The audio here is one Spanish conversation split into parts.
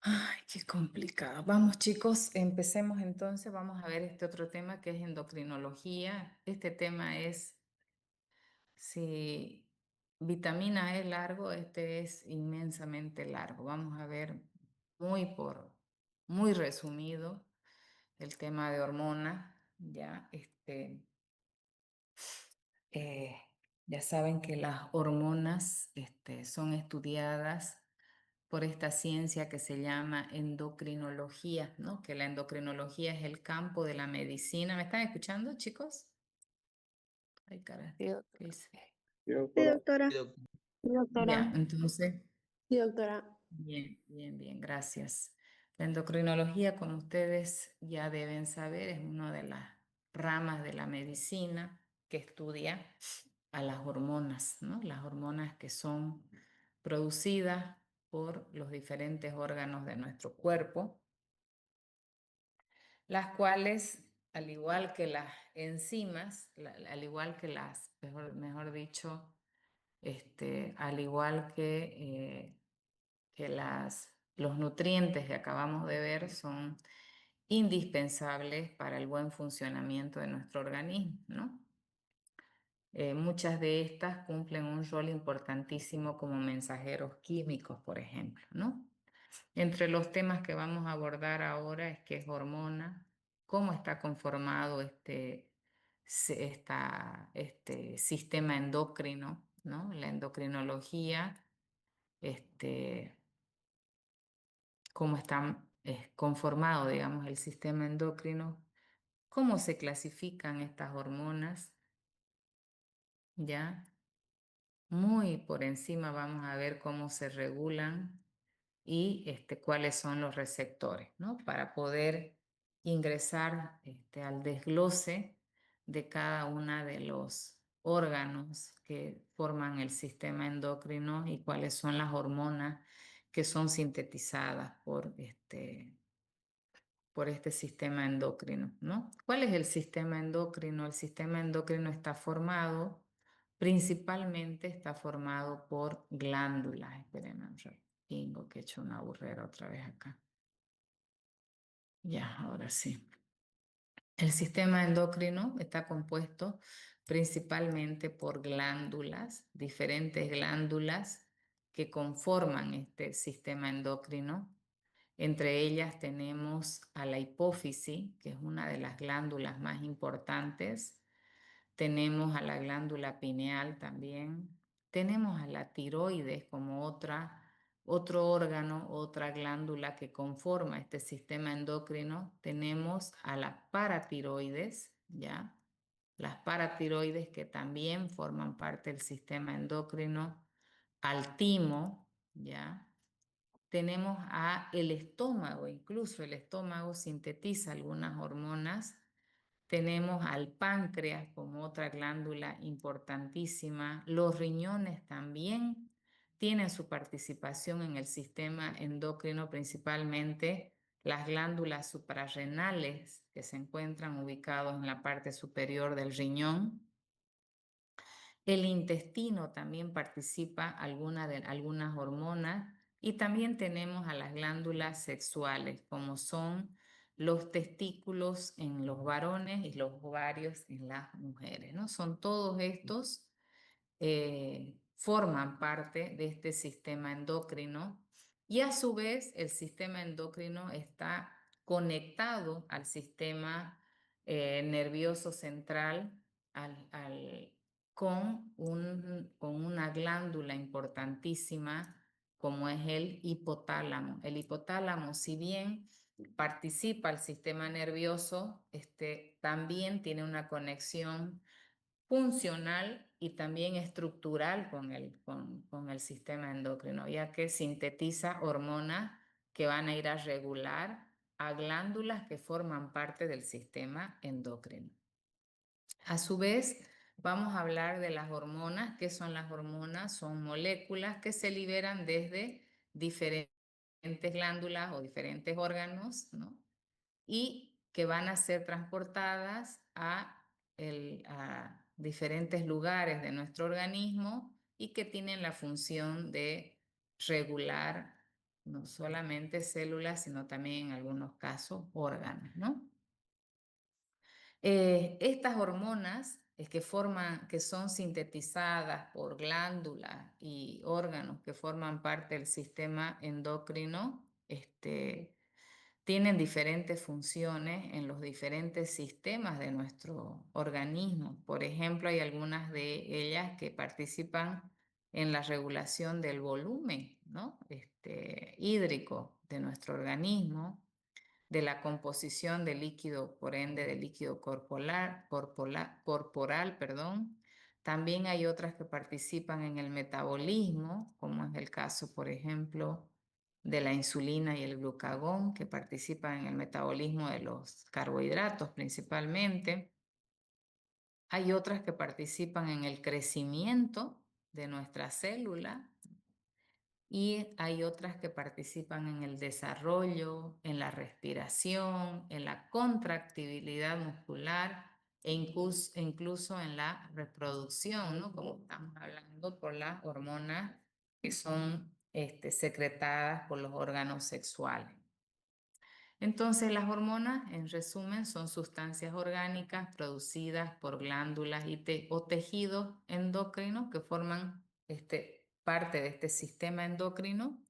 Ay, qué complicado. Vamos, chicos, empecemos entonces. Vamos a ver este otro tema que es endocrinología. Este tema es, si vitamina es largo, este es inmensamente largo. Vamos a ver muy resumido el tema de hormonas. Ya, eh, ya saben que las hormonas, son estudiadas por esta ciencia que se llama endocrinología, ¿no? Que la endocrinología es el campo de la medicina. ¿Me están escuchando, chicos? Ay, caray, Sí, ¿qué hice? Sí, sí, doctora. doctora. Sí, doctora. Sí, Ya, doctora. entonces, Sí, doctora. bien, gracias. La endocrinología, como ustedes ya deben saber, es una de las ramas de la medicina que estudia a las hormonas, ¿no? Las hormonas que son producidas por los diferentes órganos de nuestro cuerpo, las cuales, al igual que las enzimas, al igual que mejor dicho, al igual que los nutrientes que acabamos de ver, son indispensables para el buen funcionamiento de nuestro organismo, ¿no? Muchas de estas cumplen un rol importantísimo como mensajeros químicos, por ejemplo, ¿no? Entre los temas que vamos a abordar ahora es qué es hormona, cómo está conformado este sistema endocrino, ¿no? La endocrinología, cómo está conformado, digamos, el sistema endocrino, cómo se clasifican estas hormonas, ¿ya? Muy por encima vamos a ver cómo se regulan y cuáles son los receptores, ¿no? Para poder ingresar al desglose de cada uno de los órganos que forman el sistema endocrino y cuáles son las hormonas que son sintetizadas por este sistema endocrino, ¿no? ¿Cuál es el sistema endocrino? El sistema endocrino principalmente está formado por glándulas. Espérenme un tengo que echar una burrera otra vez acá. Ya, ahora sí. El sistema endocrino está compuesto principalmente por glándulas, diferentes glándulas que conforman este sistema endocrino. Entre ellas tenemos a la hipófisis, que es una de las glándulas más importantes. Tenemos a la glándula pineal también. Tenemos a la tiroides como otro órgano, otra glándula que conforma este sistema endocrino. Tenemos a la paratiroides, ¿ya? Las paratiroides que también forman parte del sistema endocrino. Al timo, ¿ya? Tenemos a el estómago, incluso el estómago sintetiza algunas hormonas. Tenemos al páncreas como otra glándula importantísima. Los riñones también tienen su participación en el sistema endocrino, principalmente las glándulas suprarrenales que se encuentran ubicados en la parte superior del riñón. El intestino también participa de algunas hormonas y también tenemos a las glándulas sexuales, como son los testículos en los varones y los ovarios en las mujeres, ¿no? Son todos estos, forman parte de este sistema endocrino y a su vez el sistema endocrino está conectado al sistema nervioso central con una glándula importantísima como es el hipotálamo. El hipotálamo, si bien participa al sistema nervioso, también tiene una conexión funcional y también estructural con el sistema endocrino, ya que sintetiza hormonas que van a ir a regular a glándulas que forman parte del sistema endocrino. A su vez, vamos a hablar de las hormonas. ¿Qué son las hormonas? Son moléculas que se liberan desde diferentes glándulas o diferentes órganos, ¿no? Y que van a ser transportadas a diferentes lugares de nuestro organismo y que tienen la función de regular no solamente células, sino también en algunos casos órganos, ¿no? Estas hormonas que son sintetizadas por glándulas y órganos que forman parte del sistema endocrino, tienen diferentes funciones en los diferentes sistemas de nuestro organismo. Por ejemplo, hay algunas de ellas que participan en la regulación del volumen, ¿no? Hídrico de nuestro organismo, de la composición del líquido, por ende, del líquido corporal, perdón. También hay otras que participan en el metabolismo, como es el caso, por ejemplo, de la insulina y el glucagón, que participan en el metabolismo de los carbohidratos principalmente. Hay otras que participan en el crecimiento de nuestra célula y hay otras que participan en el desarrollo, en la respiración, en la contractibilidad muscular incluso en la reproducción, ¿no? Como estamos hablando por las hormonas que son secretadas por los órganos sexuales. Entonces, las hormonas, en resumen, son sustancias orgánicas producidas por glándulas o tejidos endocrinos que forman parte de este sistema endocrino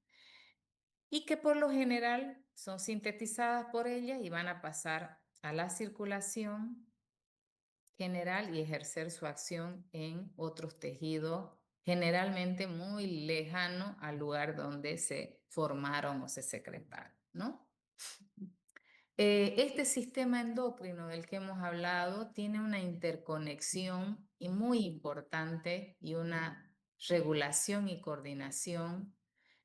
y que por lo general son sintetizadas por ellas y van a pasar a la circulación general y ejercer su acción en otros tejidos, generalmente muy lejano al lugar donde se formaron o se secretaron, ¿no? Este sistema endocrino del que hemos hablado tiene una interconexión y muy importante y una regulación y coordinación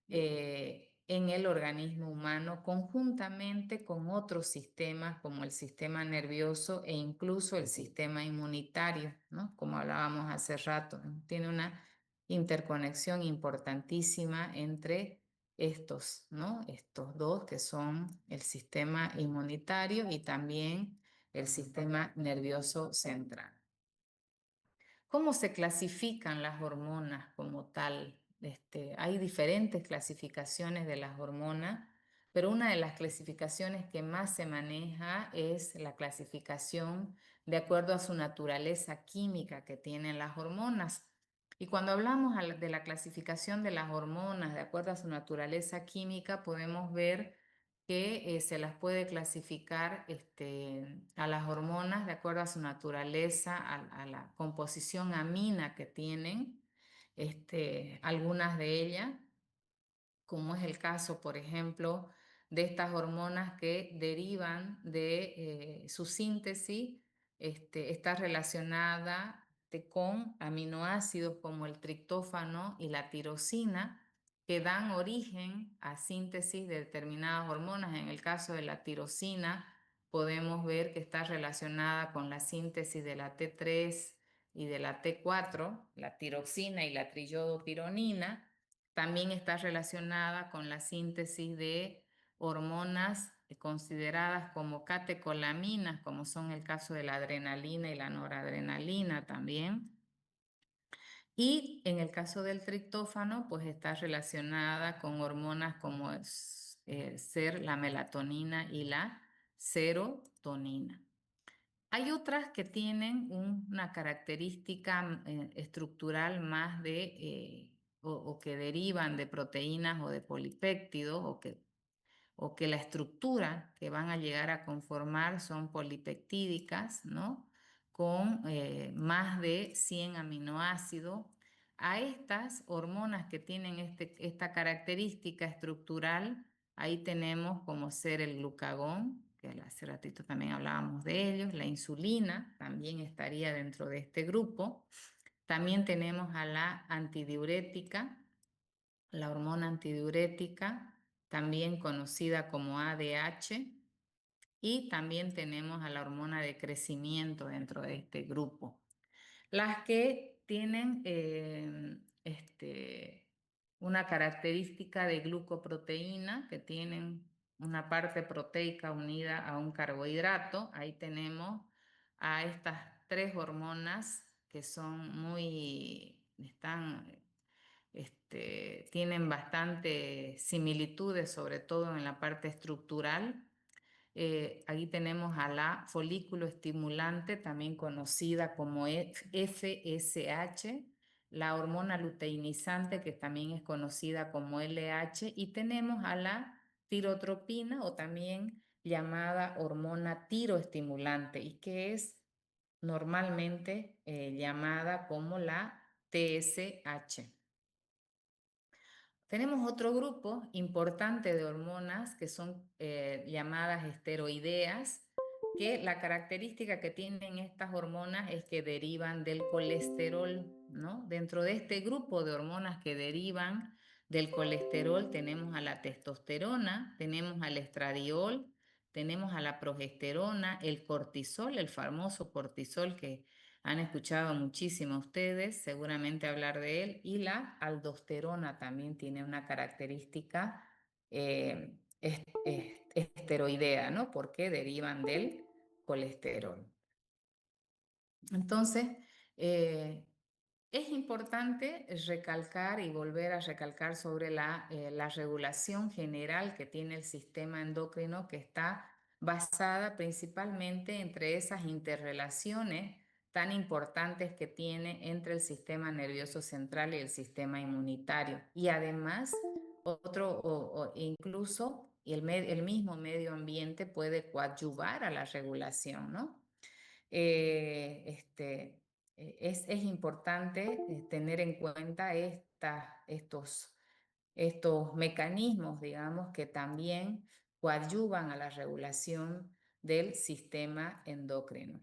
en el organismo humano conjuntamente con otros sistemas como el sistema nervioso e incluso el sistema inmunitario, ¿no? Como hablábamos hace rato, ¿no? Tiene una interconexión importantísima entre estos, ¿no? Estos dos que son el sistema inmunitario y también el sistema nervioso central. ¿Cómo se clasifican las hormonas como tal? Hay diferentes clasificaciones de las hormonas, pero una de las clasificaciones que más se maneja es la clasificación de acuerdo a su naturaleza química que tienen las hormonas. Y cuando hablamos de la clasificación de las hormonas de acuerdo a su naturaleza química, podemos ver que se las puede clasificar a las hormonas de acuerdo a su naturaleza, a la composición amina que tienen, algunas de ellas, como es el caso, por ejemplo, de estas hormonas que derivan de su síntesis, está relacionada con aminoácidos como el triptófano y la tirosina, que dan origen a síntesis de determinadas hormonas. En el caso de la tirosina, podemos ver que está relacionada con la síntesis de la T3 y de la T4, la tiroxina y la triiodopironina. También está relacionada con la síntesis de hormonas consideradas como catecolaminas, como son el caso de la adrenalina y la noradrenalina también. Y en el caso del triptófano, pues está relacionada con hormonas como ser la melatonina y la serotonina. Hay otras que tienen una característica estructural más o que derivan de proteínas o de polipéptidos o que la estructura que van a llegar a conformar son polipeptídicas, ¿no? Con más de 100 aminoácidos. A estas hormonas que tienen esta característica estructural, ahí tenemos como ser el glucagón, que hace ratito también hablábamos de ellos, la insulina también estaría dentro de este grupo. También tenemos a la antidiurética, la hormona antidiurética, también conocida como ADH, y también tenemos a la hormona de crecimiento dentro de este grupo. Las que tienen una característica de glucoproteína, que tienen una parte proteica unida a un carbohidrato. Ahí tenemos a estas tres hormonas que son tienen bastante similitudes, sobre todo en la parte estructural. Aquí tenemos a la folículo estimulante, también conocida como FSH, la hormona luteinizante, que también es conocida como LH, y tenemos a la tirotropina, o también llamada hormona tiroestimulante, y que es normalmente llamada como la TSH. Tenemos otro grupo importante de hormonas que son llamadas esteroideas, que la característica que tienen estas hormonas es que derivan del colesterol, ¿no? Dentro de este grupo de hormonas que derivan del colesterol tenemos a la testosterona, tenemos al estradiol, tenemos a la progesterona, el cortisol, el famoso cortisol que han escuchado muchísimo ustedes seguramente hablar de él, y la aldosterona también tiene una característica esteroidea, ¿no? Porque derivan del colesterol. Entonces, eh, es importante recalcar y volver a recalcar sobre la regulación general que tiene el sistema endocrino, que está basada principalmente entre esas interrelaciones tan importantes que tiene entre el sistema nervioso central y el sistema inmunitario. Y además, incluso el mismo medio ambiente puede coadyuvar a la regulación, ¿no? Es importante tener en cuenta estos mecanismos, digamos, que también coadyuvan a la regulación del sistema endocrino,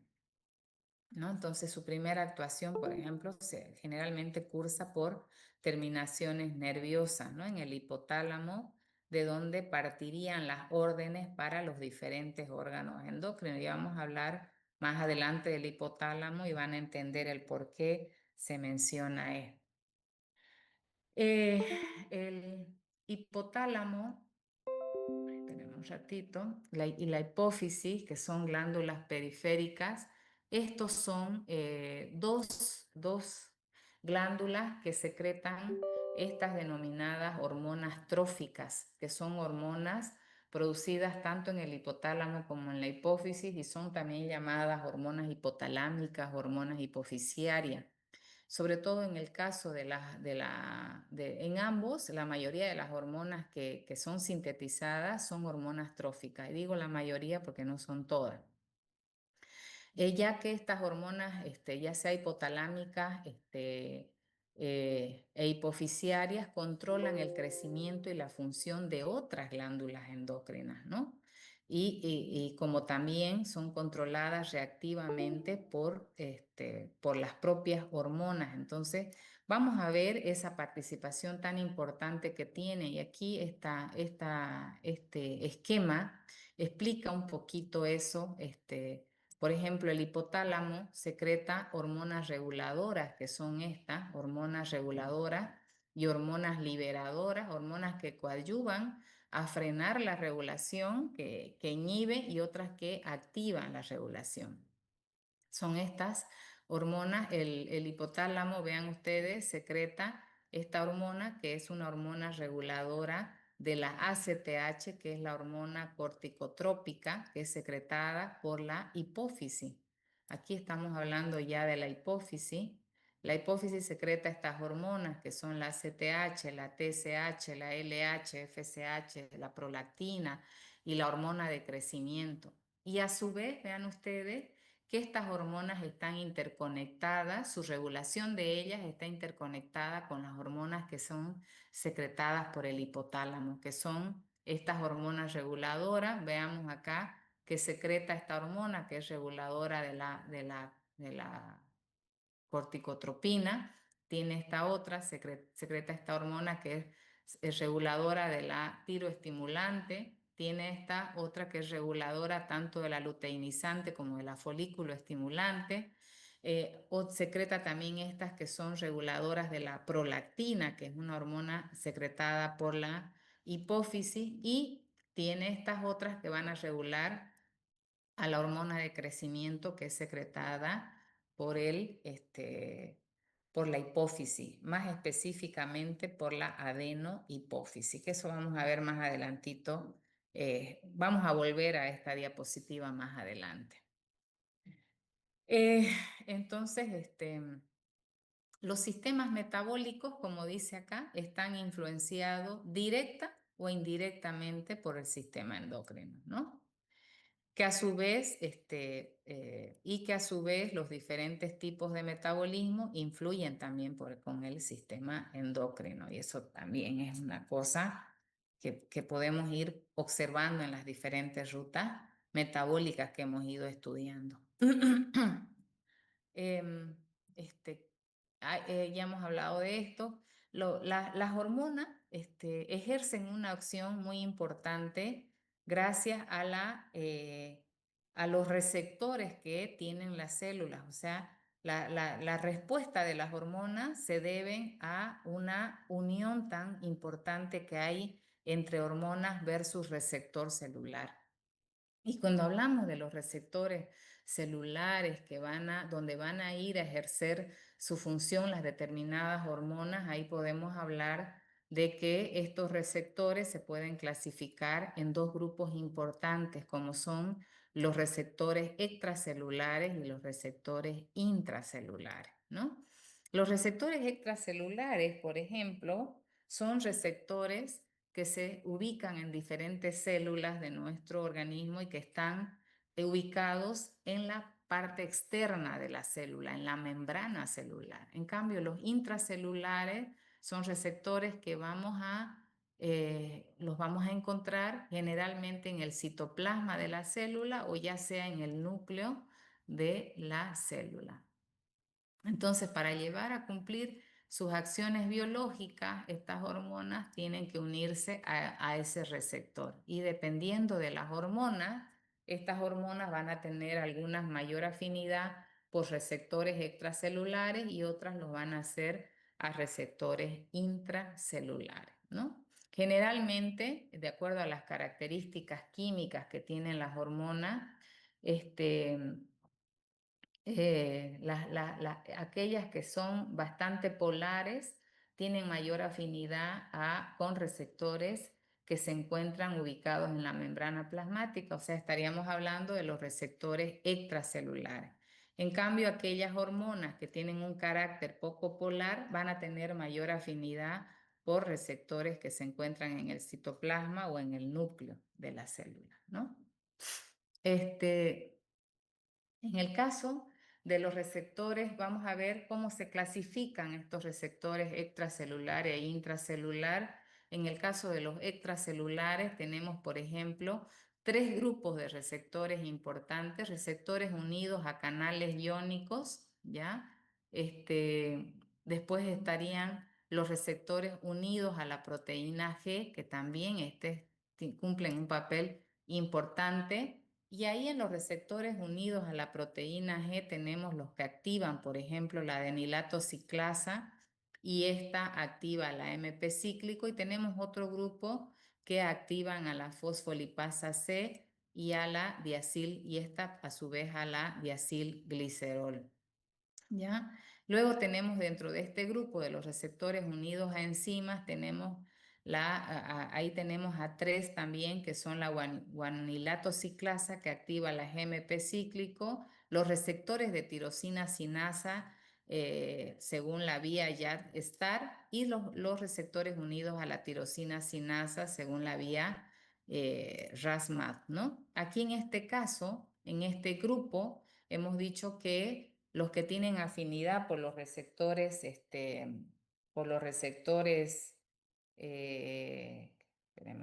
¿no? Entonces, su primera actuación, por ejemplo, generalmente cursa por terminaciones nerviosas, ¿no? En el hipotálamo, de donde partirían las órdenes para los diferentes órganos endocrinos. Y vamos a hablar más adelante del hipotálamo y van a entender el por qué se menciona esto. El hipotálamo, esperen un ratito, y la hipófisis, que son glándulas periféricas. Estos son dos glándulas que secretan estas denominadas hormonas tróficas, que son hormonas producidas tanto en el hipotálamo como en la hipófisis, y son también llamadas hormonas hipotalámicas, hormonas hipofisiarias. Sobre todo en el caso en ambos, la mayoría de las hormonas que son sintetizadas son hormonas tróficas. Y digo la mayoría porque no son todas. Ya que estas hormonas, ya sea hipotalámicas, e hipofisiarias, controlan el crecimiento y la función de otras glándulas endocrinas, ¿no? Y como también son controladas reactivamente por las propias hormonas. Entonces, vamos a ver esa participación tan importante que tiene. Y aquí este esquema explica un poquito eso. Por ejemplo, el hipotálamo secreta hormonas reguladoras, que son estas, hormonas reguladoras y hormonas liberadoras, hormonas que coadyuvan a frenar la regulación, que inhibe, y otras que activan la regulación. Son estas hormonas. El hipotálamo, vean ustedes, secreta esta hormona, que es una hormona reguladora de la ACTH, que es la hormona corticotrópica, que es secretada por la hipófisis. Aquí estamos hablando ya de la hipófisis, La hipófisis secreta estas hormonas que son la CTH, la TSH, la LH, FSH, la prolactina y la hormona de crecimiento. Y a su vez, vean ustedes que estas hormonas están interconectadas, su regulación de ellas está interconectada con las hormonas que son secretadas por el hipotálamo, que son estas hormonas reguladoras. Veamos acá que secreta esta hormona que es reguladora de la corticotropina, tiene esta otra, secreta esta hormona que es reguladora de la tiroestimulante, tiene esta otra que es reguladora tanto de la luteinizante como de la folículo estimulante, o secreta también estas que son reguladoras de la prolactina, que es una hormona secretada por la hipófisis, y tiene estas otras que van a regular a la hormona de crecimiento que es secretada por la hipófisis, más específicamente por la adenohipófisis, que eso vamos a ver más adelantito. Vamos a volver a esta diapositiva más adelante. Eh, entonces, los sistemas metabólicos, como dice acá, están influenciados directa o indirectamente por el sistema endocrino, ¿no? Que a su vez, y que a su vez los diferentes tipos de metabolismo influyen también con el sistema endocrino. Y eso también es una cosa que podemos ir observando en las diferentes rutas metabólicas que hemos ido estudiando. Em, este, ya hemos hablado de esto. Las hormonas ejercen una acción muy importante gracias a los receptores que tienen las células. O sea, la respuesta de las hormonas se deben a una unión tan importante que hay entre hormonas versus receptor celular. Y cuando hablamos de los receptores celulares donde van a ir a ejercer su función las determinadas hormonas, ahí podemos hablar de que estos receptores se pueden clasificar en dos grupos importantes, como son los receptores extracelulares y los receptores intracelulares, ¿no? Los receptores extracelulares, por ejemplo, son receptores que se ubican en diferentes células de nuestro organismo y que están ubicados en la parte externa de la célula, en la membrana celular. En cambio, los intracelulares son receptores que los vamos a encontrar generalmente en el citoplasma de la célula o ya sea en el núcleo de la célula. Entonces, para llevar a cumplir sus acciones biológicas, estas hormonas tienen que unirse a ese receptor. Y dependiendo de las hormonas, estas hormonas van a tener algunas mayor afinidad por receptores extracelulares y otras lo van a hacer a receptores intracelulares, ¿no? Generalmente, de acuerdo a las características químicas que tienen las hormonas, este, aquellas que son bastante polares tienen mayor afinidad con receptores que se encuentran ubicados en la membrana plasmática, o sea, estaríamos hablando de los receptores extracelulares. En cambio, aquellas hormonas que tienen un carácter poco polar van a tener mayor afinidad por receptores que se encuentran en el citoplasma o en el núcleo de la célula, ¿no? En el caso de los receptores, vamos a ver cómo se clasifican estos receptores extracelulares e intracelular. En el caso de los extracelulares tenemos, por ejemplo, tres grupos de receptores importantes, receptores unidos a canales iónicos, ¿ya? Después estarían los receptores unidos a la proteína G, que también cumplen un papel importante. Y ahí en los receptores unidos a la proteína G tenemos los que activan, por ejemplo, la adenilato ciclasa y esta activa la AMP cíclico y tenemos otro grupo que activan a la fosfolipasa C y a la diacil y esta a su vez a la diacilglicerol. ¿Ya? Luego tenemos dentro de este grupo de los receptores unidos a enzimas, ahí tenemos a tres también, que son la guanilato ciclasa, que activa la GMP cíclico, los receptores de tirosina sinasa, según la vía YAD-STAR, y los receptores unidos a la tirosina sinasa según la vía RAS-MAP, ¿no? Aquí en este caso, en este grupo, hemos dicho que los que tienen afinidad por los receptores, espérenme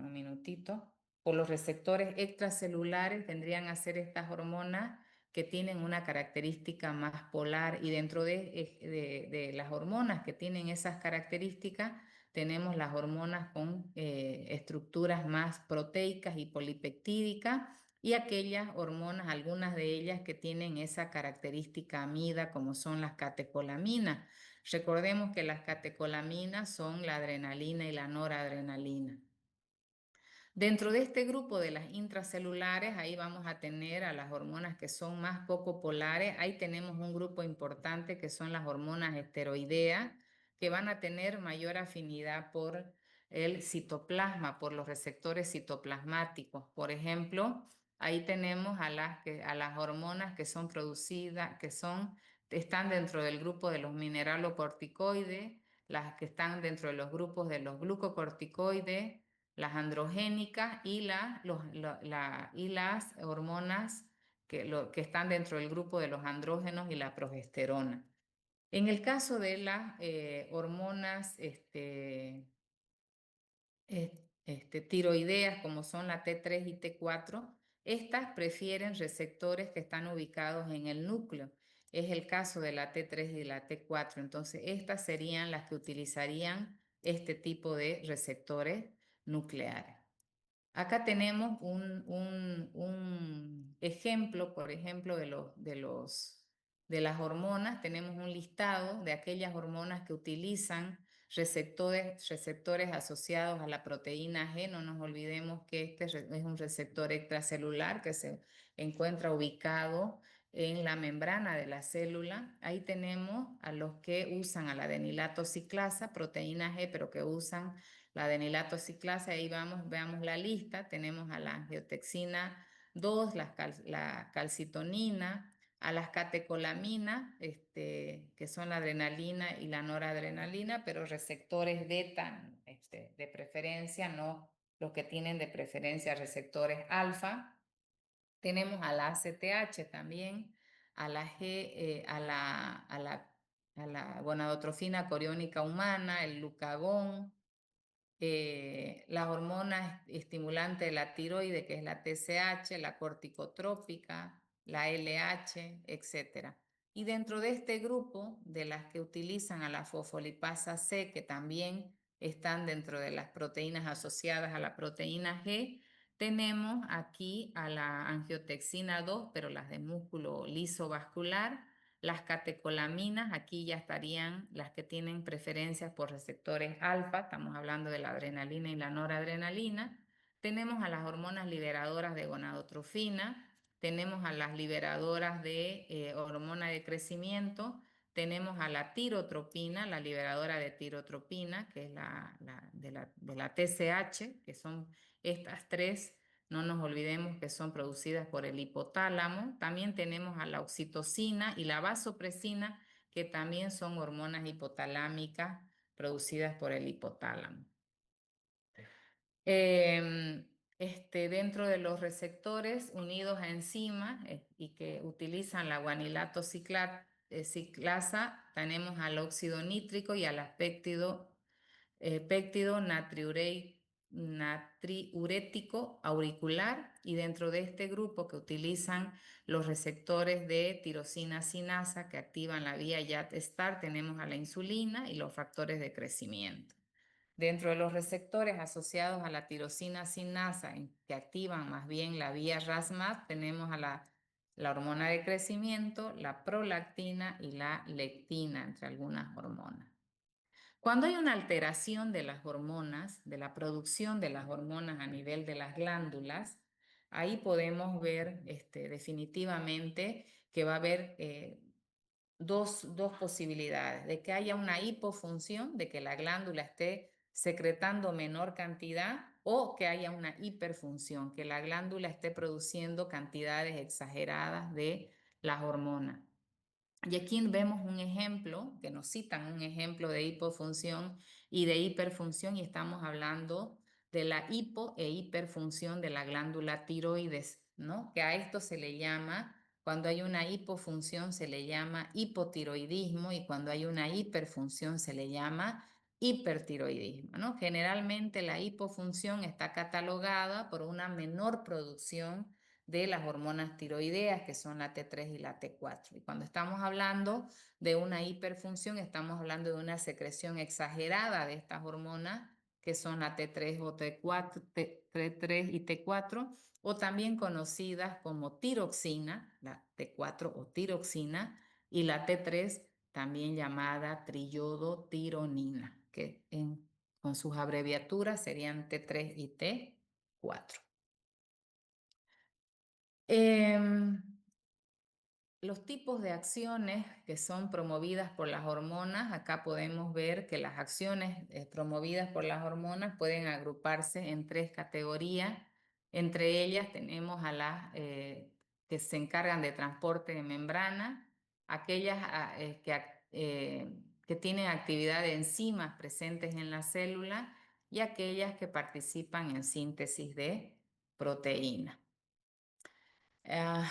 un minutito, por los receptores extracelulares vendrían a ser estas hormonas que tienen una característica más polar, y dentro de las hormonas que tienen esas características tenemos las hormonas con estructuras más proteicas y polipeptídicas, y aquellas hormonas, algunas de ellas que tienen esa característica amida, como son las catecolaminas. Recordemos que las catecolaminas son la adrenalina y la noradrenalina. Dentro de este grupo de las intracelulares, ahí vamos a tener a las hormonas que son más poco polares. Ahí tenemos un grupo importante que son las hormonas esteroideas, que van a tener mayor afinidad por el citoplasma, por los receptores citoplasmáticos. Por ejemplo, ahí tenemos a las hormonas que son producidas, están dentro del grupo de los mineralocorticoides, las que están dentro de los grupos de los glucocorticoides, las androgénicas y las hormonas que están dentro del grupo de los andrógenos y la progesterona. En el caso de las hormonas tiroideas, como son la T3 y T4, estas prefieren receptores que están ubicados en el núcleo. Es el caso de la T3 y la T4. Entonces, estas serían las que utilizarían este tipo de receptores nucleares. Acá tenemos un ejemplo, por ejemplo, de las hormonas. Tenemos un listado de aquellas hormonas que utilizan receptores asociados a la proteína G. No nos olvidemos que es un receptor extracelular que se encuentra ubicado en la membrana de la célula. Ahí tenemos a los que usan a la adenilato ciclasa, proteína G, pero que usan la adenilato ciclasa. Ahí veamos la lista. Tenemos a la angiotensina 2, la calcitonina, a las catecolaminas, que son la adrenalina y la noradrenalina, pero receptores beta, de preferencia, no los que tienen de preferencia receptores alfa. Tenemos a la ACTH también, a la G, a la gonadotrofina coriónica humana, el glucagón, las hormonas estimulantes de la tiroide, que es la TSH, la corticotrópica, la LH, etcétera. Y dentro de este grupo, de las que utilizan a la fosfolipasa C, que también están dentro de las proteínas asociadas a la proteína G, tenemos aquí a la angiotensina 2, pero las de músculo liso vascular. Las catecolaminas, aquí ya estarían las que tienen preferencias por receptores alfa, estamos hablando de la adrenalina y la noradrenalina. Tenemos a las hormonas liberadoras de gonadotrofina, tenemos a las liberadoras de hormona de crecimiento, tenemos a la tirotropina, la liberadora de tirotropina, que es de la TSH, que son estas tres. No nos olvidemos que son producidas por el hipotálamo. También tenemos a la oxitocina y la vasopresina, que también son hormonas hipotalámicas producidas por el hipotálamo. Dentro de los receptores unidos a enzimas y que utilizan la guanilato ciclasa, tenemos al óxido nítrico y al péptido natriurético auricular, y dentro de este grupo que utilizan los receptores de tirosina sinasa que activan la vía YAT-STAR, tenemos a la insulina y los factores de crecimiento. Dentro de los receptores asociados a la tirosina sinasa, que activan más bien la vía RAS-MAP, tenemos a la hormona de crecimiento, la prolactina y la lectina, entre algunas hormonas. Cuando hay una alteración de las hormonas, de la producción de las hormonas a nivel de las glándulas, ahí podemos ver definitivamente que va a haber dos posibilidades: de que haya una hipofunción, de que la glándula esté secretando menor cantidad, o que haya una hiperfunción, que la glándula esté produciendo cantidades exageradas de las hormonas. Y aquí vemos un ejemplo, que nos citan un ejemplo de hipofunción y de hiperfunción, y estamos hablando de la hipo e hiperfunción de la glándula tiroides, ¿no? Que a esto se le llama, cuando hay una hipofunción se le llama hipotiroidismo y cuando hay una hiperfunción se le llama hipertiroidismo, ¿no? Generalmente la hipofunción está catalogada por una menor producción de las hormonas tiroideas, que son la T3 y la T4. Y cuando estamos hablando de una hiperfunción, estamos hablando de una secreción exagerada de estas hormonas, que son la T3 o T4, T3 y T4, o también conocidas como tiroxina, la T4 o tiroxina, y la T3, también llamada triiodotironina, que con sus abreviaturas serían T3 y T4. Em, los tipos de acciones que son promovidas por las hormonas, acá podemos ver que las acciones promovidas por las hormonas pueden agruparse en tres categorías. Entre ellas tenemos a las que se encargan de transporte de membrana, aquellas que tienen actividad de enzimas presentes en la célula y aquellas que participan en síntesis de proteínas. Ah,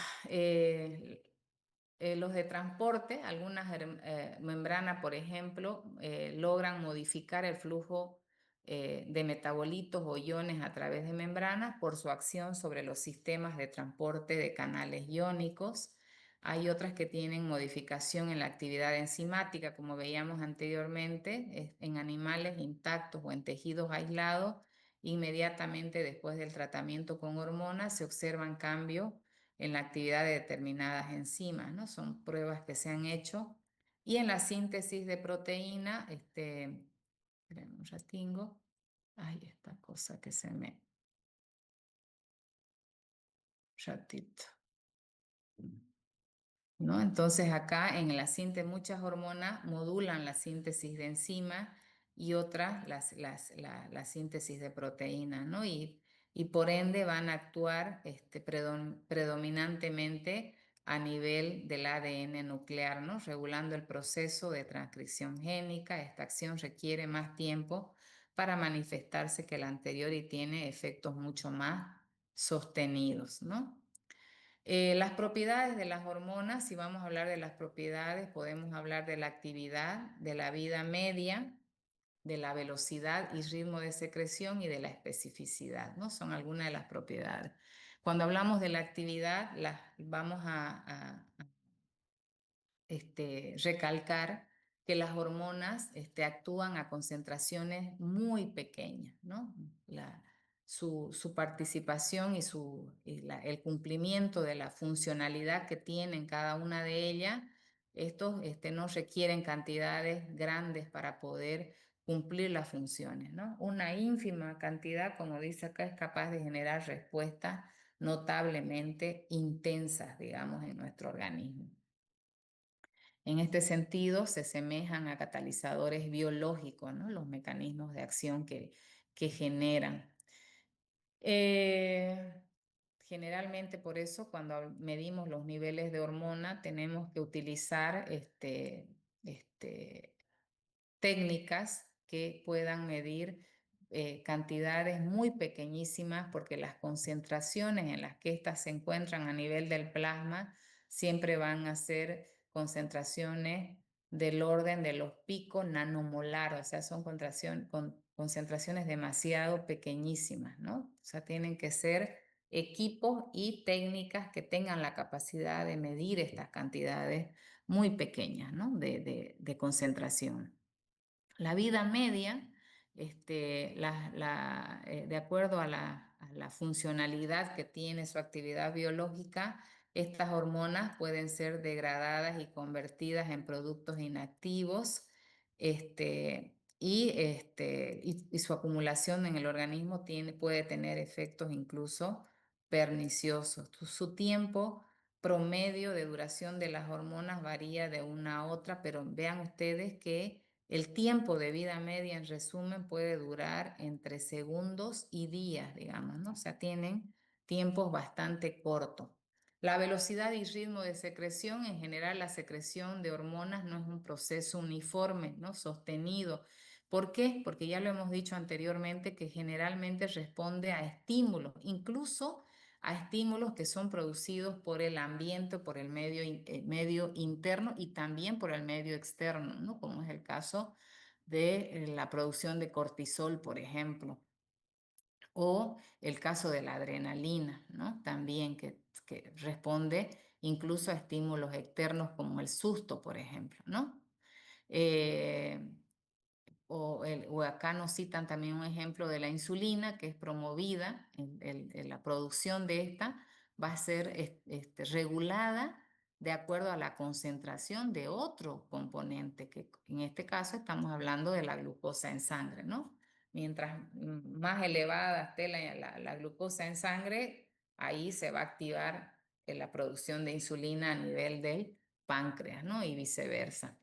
los de transporte, algunas membranas, por ejemplo, logran modificar el flujo de metabolitos o iones a través de membranas por su acción sobre los sistemas de transporte de canales iónicos. Hay otras que tienen modificación en la actividad enzimática, como veíamos anteriormente, en animales intactos o en tejidos aislados. Inmediatamente después del tratamiento con hormonas se observan cambios en la actividad de determinadas enzimas, ¿no? Son pruebas que se han hecho. Y en la síntesis de proteína, esperen un ratingo, ay, esta cosa que se me, ratito. ¿No? Entonces acá en la síntesis muchas hormonas modulan la síntesis de enzimas y otras la síntesis de proteínas, ¿no? Y por ende van a actuar predominantemente a nivel del ADN nuclear, ¿no? Regulando el proceso de transcripción génica. Esta acción requiere más tiempo para manifestarse que la anterior y tiene efectos mucho más sostenidos, ¿no? Las propiedades de las hormonas, si vamos a hablar de las propiedades, podemos hablar de la actividad, de la vida media, de la velocidad y ritmo de secreción y de la especificidad, ¿no? Son algunas de las propiedades. Cuando hablamos de la actividad, las vamos a recalcar que las hormonas actúan a concentraciones muy pequeñas, ¿no? Su participación el cumplimiento de la funcionalidad que tienen cada una de ellas, estos no requieren cantidades grandes para poder cumplir las funciones, ¿no? Una ínfima cantidad, como dice acá, es capaz de generar respuestas notablemente intensas, digamos, en nuestro organismo. En este sentido, se semejan a catalizadores biológicos, ¿no? Los mecanismos de acción que generan. Generalmente por eso cuando medimos los niveles de hormona tenemos que utilizar técnicas que puedan medir cantidades muy pequeñísimas porque las concentraciones en las que éstas se encuentran a nivel del plasma siempre van a ser concentraciones del orden de los picos nanomolar, o sea, son concentraciones demasiado pequeñísimas, ¿no? O sea, tienen que ser equipos y técnicas que tengan la capacidad de medir estas cantidades muy pequeñas, ¿no? de concentración. La vida media, de acuerdo a la funcionalidad que tiene su actividad biológica, estas hormonas pueden ser degradadas y convertidas en productos inactivos, y su acumulación en el organismo puede tener efectos incluso perniciosos. Su tiempo promedio de duración de las hormonas varía de una a otra, pero vean ustedes que el tiempo de vida media, en resumen, puede durar entre segundos y días, digamos, ¿no? O sea, tienen tiempos bastante cortos. La velocidad y ritmo de secreción, en general la secreción de hormonas no es un proceso uniforme, ¿no? Sostenido. ¿Por qué? Porque ya lo hemos dicho anteriormente que generalmente responde a estímulos, incluso a estímulos que son producidos por el ambiente, por el medio interno y también por el medio externo, ¿no? Como es el caso de la producción de cortisol, por ejemplo. O el caso de la adrenalina, ¿no? También que responde incluso a estímulos externos como el susto, por ejemplo, ¿no? Eh, o acá nos citan también un ejemplo de la insulina que es promovida, la producción de esta va a ser regulada de acuerdo a la concentración de otro componente, que en este caso estamos hablando de la glucosa en sangre, ¿no? Mientras más elevada esté la glucosa en sangre, ahí se va a activar la producción de insulina a nivel del páncreas, ¿no? Y viceversa.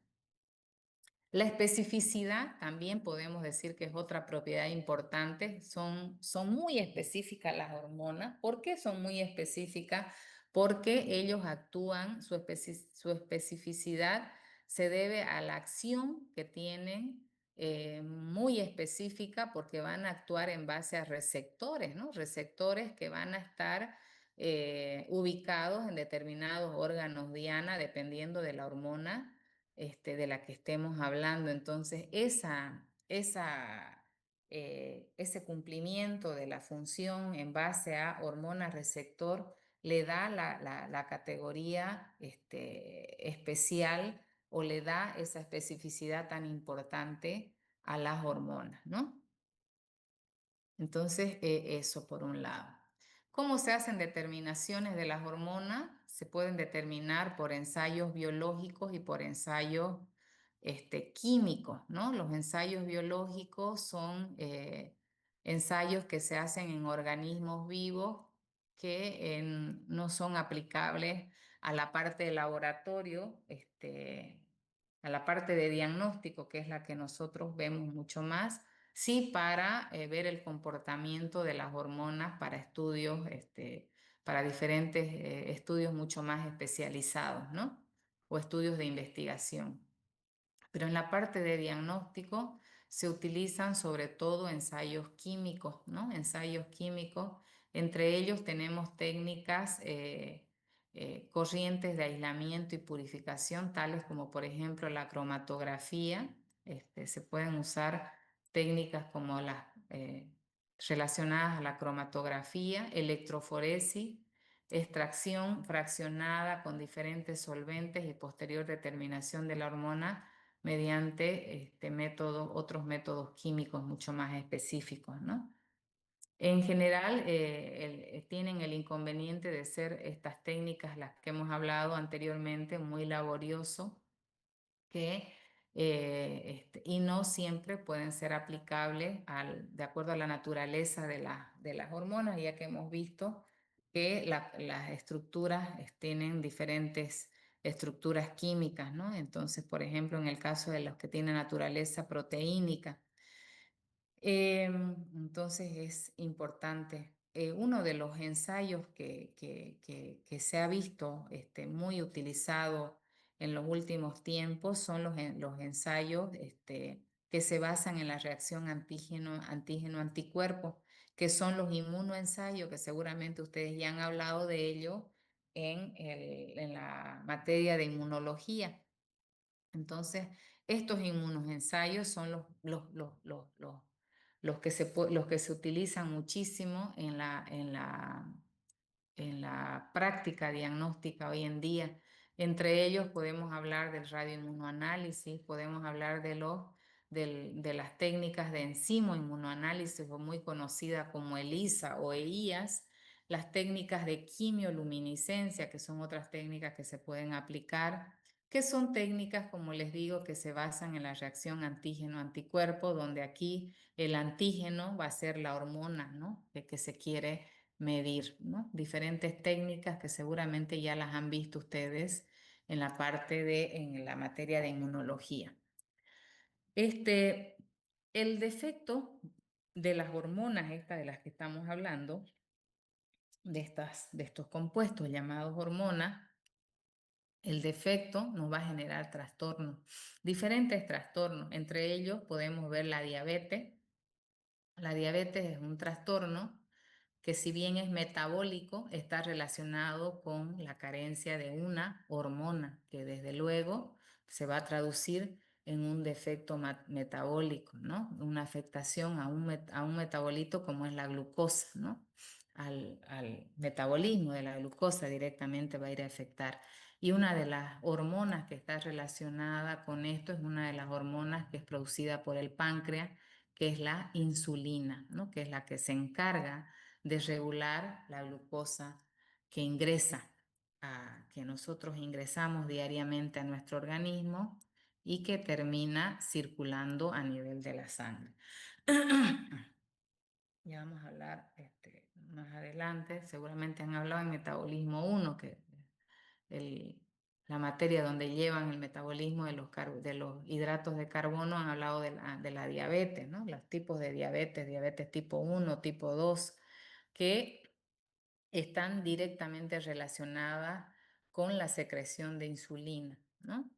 La especificidad también podemos decir que es otra propiedad importante. Son muy específicas las hormonas. ¿Por qué son muy específicas? Porque ellos actúan, su especificidad se debe a la acción que tienen muy específica porque van a actuar en base a receptores, ¿no? Receptores que van a estar ubicados en determinados órganos diana dependiendo de la hormona de la que estemos hablando. Entonces, ese cumplimiento de la función en base a hormona receptor le da la categoría especial o le da esa especificidad tan importante a las hormonas, ¿no? Entonces, eso por un lado. ¿Cómo se hacen determinaciones de las hormonas? Se pueden determinar por ensayos biológicos y por ensayos químicos, ¿no? Los ensayos biológicos son ensayos que se hacen en organismos vivos que no son aplicables a la parte de laboratorio, a la parte de diagnóstico, que es la que nosotros vemos mucho más. Sí, para ver el comportamiento de las hormonas para estudios, para diferentes estudios mucho más especializados, ¿no? O estudios de investigación. Pero en la parte de diagnóstico se utilizan sobre todo ensayos químicos, ¿no? Ensayos químicos. Entre ellos tenemos técnicas corrientes de aislamiento y purificación, tales como por ejemplo la cromatografía. Se pueden usar técnicas como las relacionadas a la cromatografía, electroforesis, extracción fraccionada con diferentes solventes y posterior determinación de la hormona mediante otros métodos químicos mucho más específicos, ¿no? En general, tienen el inconveniente de ser estas técnicas, las que hemos hablado anteriormente, muy laborioso, y no siempre pueden ser aplicables de acuerdo a la naturaleza de las hormonas, ya que hemos visto que las estructuras tienen diferentes estructuras químicas, ¿no? Entonces, por ejemplo, en el caso de los que tienen naturaleza proteínica, entonces es importante. Uno de los ensayos que se ha visto muy utilizado en los últimos tiempos son los ensayos que se basan en la reacción antígeno-anticuerpo, que son los inmunoensayos, que seguramente ustedes ya han hablado de ello en la materia de inmunología. Entonces, estos inmunoensayos son los que se utilizan muchísimo en la práctica diagnóstica hoy en día. Entre ellos podemos hablar del radioinmunoanálisis, podemos hablar de las técnicas de enzimo-inmunoanálisis, o muy conocida como ELISA o EIAS, las técnicas de quimioluminiscencia, que son otras técnicas que se pueden aplicar, que son técnicas, como les digo, que se basan en la reacción antígeno-anticuerpo, donde aquí el antígeno va a ser la hormona, ¿no? que se quiere medir, ¿no? Diferentes técnicas que seguramente ya las han visto ustedes en en la materia de inmunología. El defecto de las hormonas estas de las que estamos hablando de estos compuestos llamados hormonas, el defecto nos va a generar trastornos, diferentes trastornos. Entre ellos podemos ver la diabetes. La diabetes es un trastorno que, si bien es metabólico, está relacionado con la carencia de una hormona que desde luego se va a traducir en un defecto metabólico, ¿no? Una afectación a un metabolito como es la glucosa, ¿no? Al metabolismo de la glucosa directamente va a ir a afectar. Y una de las hormonas que está relacionada con esto es una de las hormonas que es producida por el páncreas, que es la insulina, ¿no? Que es la que se encarga de regular la glucosa que que nosotros ingresamos diariamente a nuestro organismo y que termina circulando a nivel de la sangre. Ya vamos a hablar más adelante, seguramente han hablado en metabolismo 1, que el, la materia donde llevan el metabolismo de los hidratos de carbono, han hablado de la diabetes, ¿no? Los tipos de diabetes, diabetes tipo 1, tipo 2, que están directamente relacionadas con la secreción de insulina, ¿no?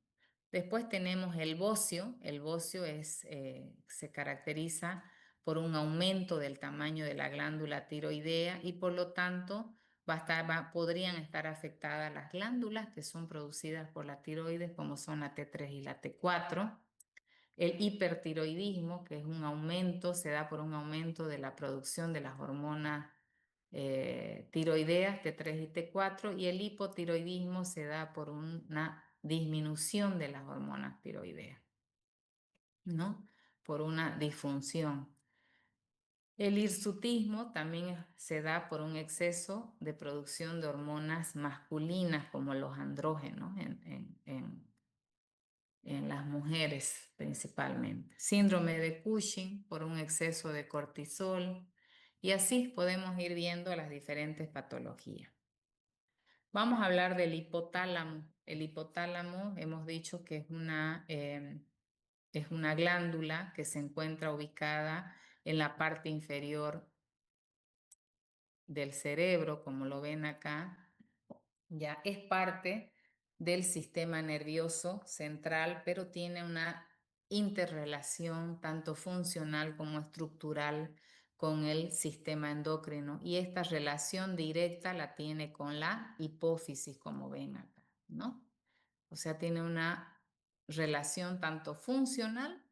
Después tenemos el bocio. El bocio se caracteriza por un aumento del tamaño de la glándula tiroidea y por lo tanto podrían estar afectadas las glándulas que son producidas por la tiroides, como son la T3 y la T4. El hipertiroidismo, que es un aumento, se da por un aumento de la producción de las hormonas tiroideas T3 y T4, y el hipotiroidismo se da por una disminución de las hormonas tiroideas, ¿no? Por una disfunción. El hirsutismo también se da por un exceso de producción de hormonas masculinas como los andrógenos en las mujeres principalmente. Síndrome de Cushing por un exceso de cortisol, y así podemos ir viendo las diferentes patologías. Vamos a hablar del hipotálamo. El hipotálamo hemos dicho que es una glándula que se encuentra ubicada en la parte inferior del cerebro, como lo ven acá. Ya es parte del sistema nervioso central, pero tiene una interrelación tanto funcional como estructural con el sistema endocrino, y esta relación directa la tiene con la hipófisis, como ven acá, ¿no? O sea, tiene una relación tanto funcional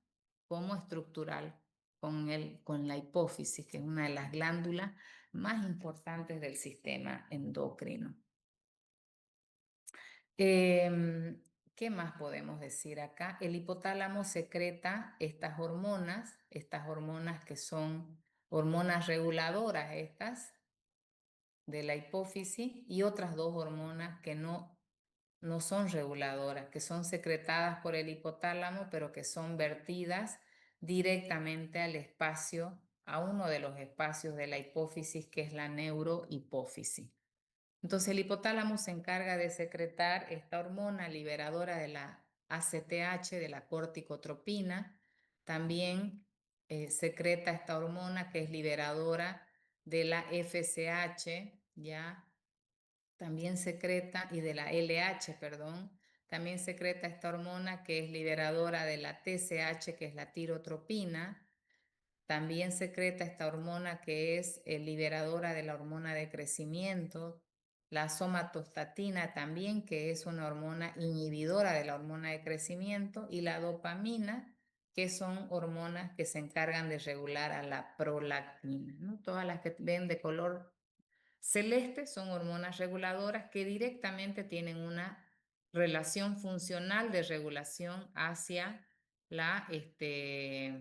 como estructural con la hipófisis, que es una de las glándulas más importantes del sistema endocrino. ¿Qué más podemos decir acá? El hipotálamo secreta estas hormonas que son hormonas reguladoras, estas de la hipófisis, y otras dos hormonas que no son reguladoras, que son secretadas por el hipotálamo, pero que son vertidas directamente al espacio, a uno de los espacios de la hipófisis, que es la neurohipófisis. Entonces el hipotálamo se encarga de secretar esta hormona liberadora de la ACTH, de la corticotropina. También secreta esta hormona que es liberadora de la FSH, ¿ya? También secreta, y de la LH, perdón. También secreta esta hormona que es liberadora de la TSH, que es la tirotropina. También secreta esta hormona que es liberadora de la hormona de crecimiento, la somatostatina también, que es una hormona inhibidora de la hormona de crecimiento, y la dopamina, que son hormonas que se encargan de regular a la prolactina, ¿no? Todas las que ven de color celeste son hormonas reguladoras que directamente tienen una relación funcional de regulación la, este,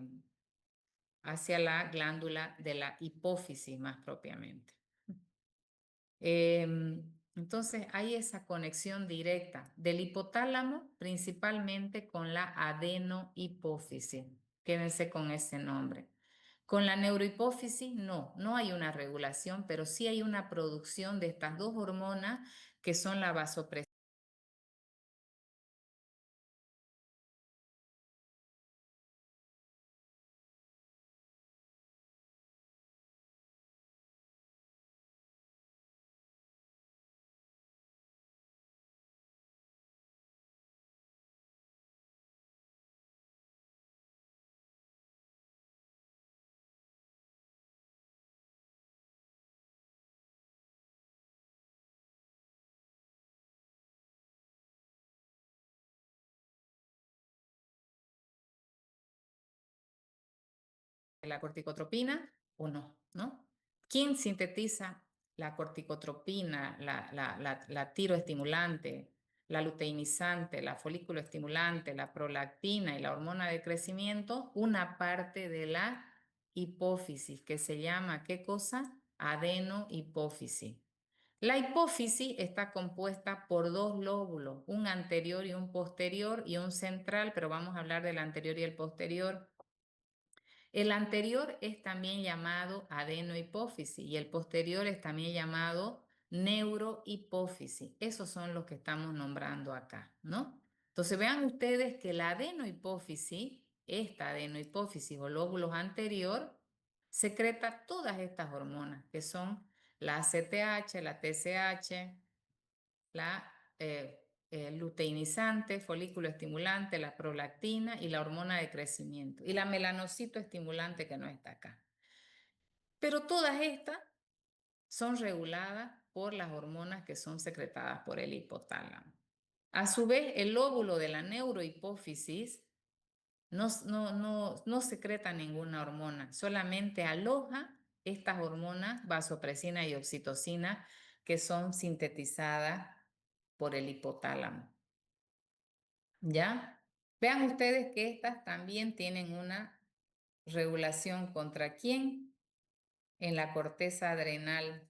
hacia la glándula de la hipófisis más propiamente. Entonces hay esa conexión directa del hipotálamo principalmente con la adenohipófisis. Quédense con ese nombre. Con la neurohipófisis no hay una regulación, pero sí hay una producción de estas dos hormonas que son la vasopresina la corticotropina o no, ¿no? ¿Quién sintetiza la corticotropina, la tiroestimulante, la luteinizante, la folículo estimulante, la prolactina y la hormona de crecimiento? Una parte de la hipófisis, que se llama, ¿qué cosa? Adenohipófisis. La hipófisis está compuesta por dos lóbulos, un anterior y un posterior y un central, pero vamos a hablar del anterior y el posterior. El anterior es también llamado adenohipófisis y el posterior es también llamado neurohipófisis. Esos son los que estamos nombrando acá, ¿no? Entonces vean ustedes que la adenohipófisis, esta adenohipófisis o lóbulos anterior, secreta todas estas hormonas que son la ACTH, la TSH, la luteinizante, folículo estimulante, la prolactina y la hormona de crecimiento y la melanocito estimulante que no está acá. Pero todas estas son reguladas por las hormonas que son secretadas por el hipotálamo. A su vez, el lóbulo de la neurohipófisis no secreta ninguna hormona, solamente aloja estas hormonas, vasopresina y oxitocina, que son sintetizadas por el hipotálamo. ¿Ya? Vean ustedes que estas también tienen una regulación contra quién en la corteza adrenal.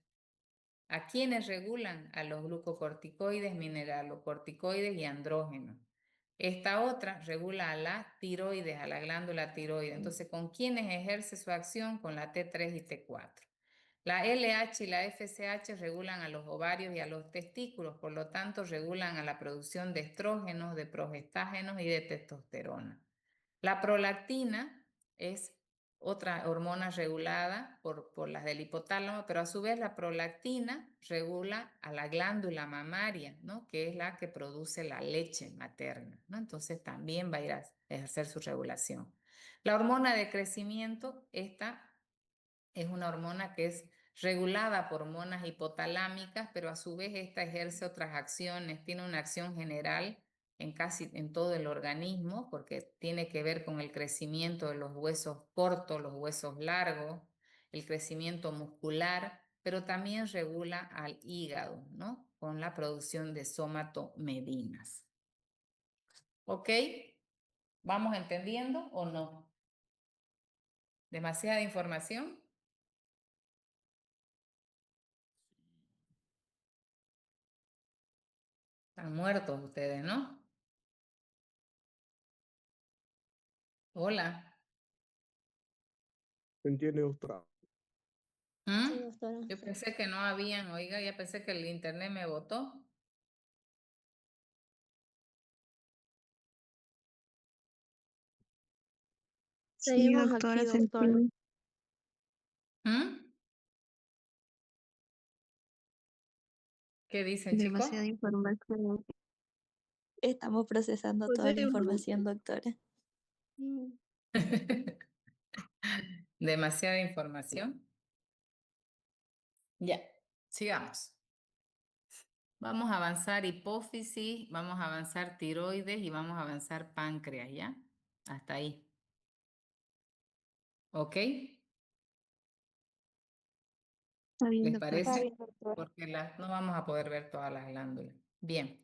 ¿A quiénes regulan? A los glucocorticoides, mineralocorticoides y andrógenos. Esta otra regula a la tiroides, a la glándula tiroides. Entonces, ¿con quiénes ejerce su acción? Con la T3 y T4. La LH y la FSH regulan a los ovarios y a los testículos, por lo tanto regulan a la producción de estrógenos, de progestágenos y de testosterona. La prolactina es otra hormona regulada por las del hipotálamo, pero a su vez la prolactina regula a la glándula mamaria, ¿no? Que es la que produce la leche materna, ¿no? Entonces también va a ir a ejercer su regulación. La hormona de crecimiento, esta es una hormona que es regulada por hormonas hipotalámicas, pero a su vez esta ejerce otras acciones, tiene una acción general en casi en todo el organismo, porque tiene que ver con el crecimiento de los huesos cortos, los huesos largos, el crecimiento muscular, pero también regula al hígado, ¿no? Con la producción de somatomedinas. ¿Ok? ¿Vamos entendiendo o no? ¿Demasiada información? Están muertos ustedes, ¿no? Hola. ¿Se entiende, doctora? Sí, ¿Mm? doctora. Yo pensé que no habían, oiga, ya pensé que el internet me botó. Sí, Seguimos doctora, aquí, doctora. ¿Mm? ¿Qué dicen, chicos? demasiada información. Estamos procesando Pues toda la sería información, doctora. mm, Demasiada información. Ya, sigamos. Vamos a avanzar hipófisis, vamos a avanzar tiroides y vamos a avanzar páncreas, ¿ya? Hasta ahí. ¿Ok? está bien, ¿Les doctora. Está parece? bien, doctora. Porque no vamos a poder ver todas las glándulas. Bien.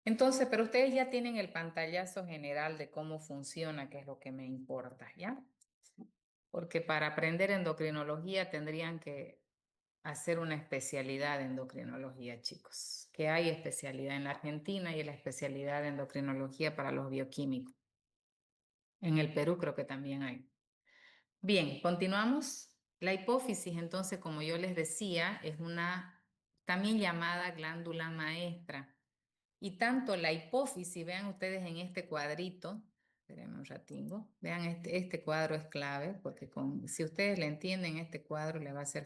Entonces, pero ustedes ya tienen el pantallazo general de cómo funciona, que es lo que me importa, ¿ya? Porque para aprender endocrinología tendrían que hacer una especialidad de endocrinología, chicos, que hay especialidad en la Argentina y la especialidad de endocrinología para los bioquímicos. En el Perú creo que también hay. Bien, continuamos. La hipófisis, entonces, como yo les decía, es una también llamada glándula maestra. Y tanto la hipófisis, vean ustedes en este cuadrito, espérenme un ratingo, vean este cuadro es clave porque si ustedes le entienden este cuadro les va a ser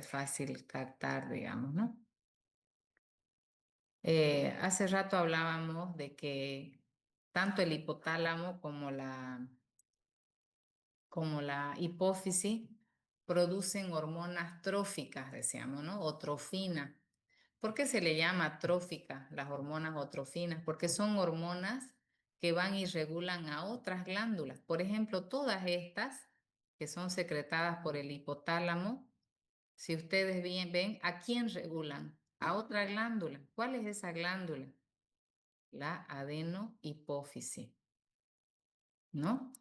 fácil captar, digamos, ¿no? Hace rato hablábamos de que tanto el hipotálamo como la hipófisis producen hormonas tróficas, decíamos, ¿no? O trofina. ¿Por qué se le llama trófica las hormonas o trofinas? Porque son hormonas que van y regulan a otras glándulas. Por ejemplo, todas estas que son secretadas por el hipotálamo, si ustedes ven, ¿a quién regulan? A otra glándula. ¿Cuál es esa glándula? La adenohipófisis, ¿no?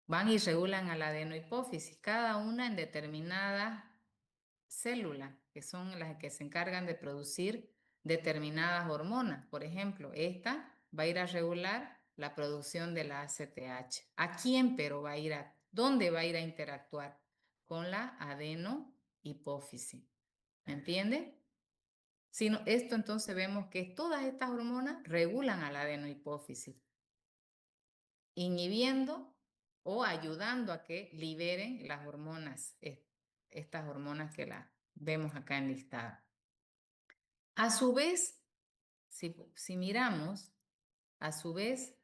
Van y regulan a la adenohipófisis, cada una en determinadas células, que son las que se encargan de producir determinadas hormonas. Por ejemplo, esta va a ir a regular la producción de la ACTH. ¿A quién pero va a ir a, dónde va a ir a interactuar? Con la adenohipófisis. ¿Me entiende? Esto entonces vemos que todas estas hormonas regulan a la adenohipófisis, inhibiendo o ayudando a que liberen las hormonas, estas hormonas que las vemos acá enlistadas. A su vez, si miramos, a su vez,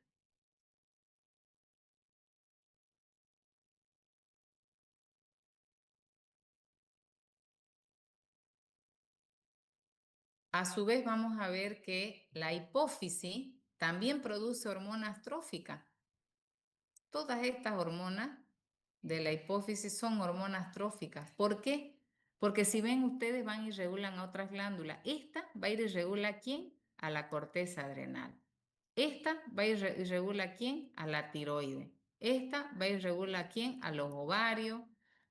vamos a ver que la hipófisis también produce hormonas tróficas. Todas estas hormonas de la hipófisis son hormonas tróficas. ¿Por qué? Porque si ven ustedes van y regulan a otras glándulas. Esta va a ir y regula a quién? A la corteza adrenal. Esta va a ir y regula a quién? A la tiroides. Esta va a ir y regula a quién? A los ovarios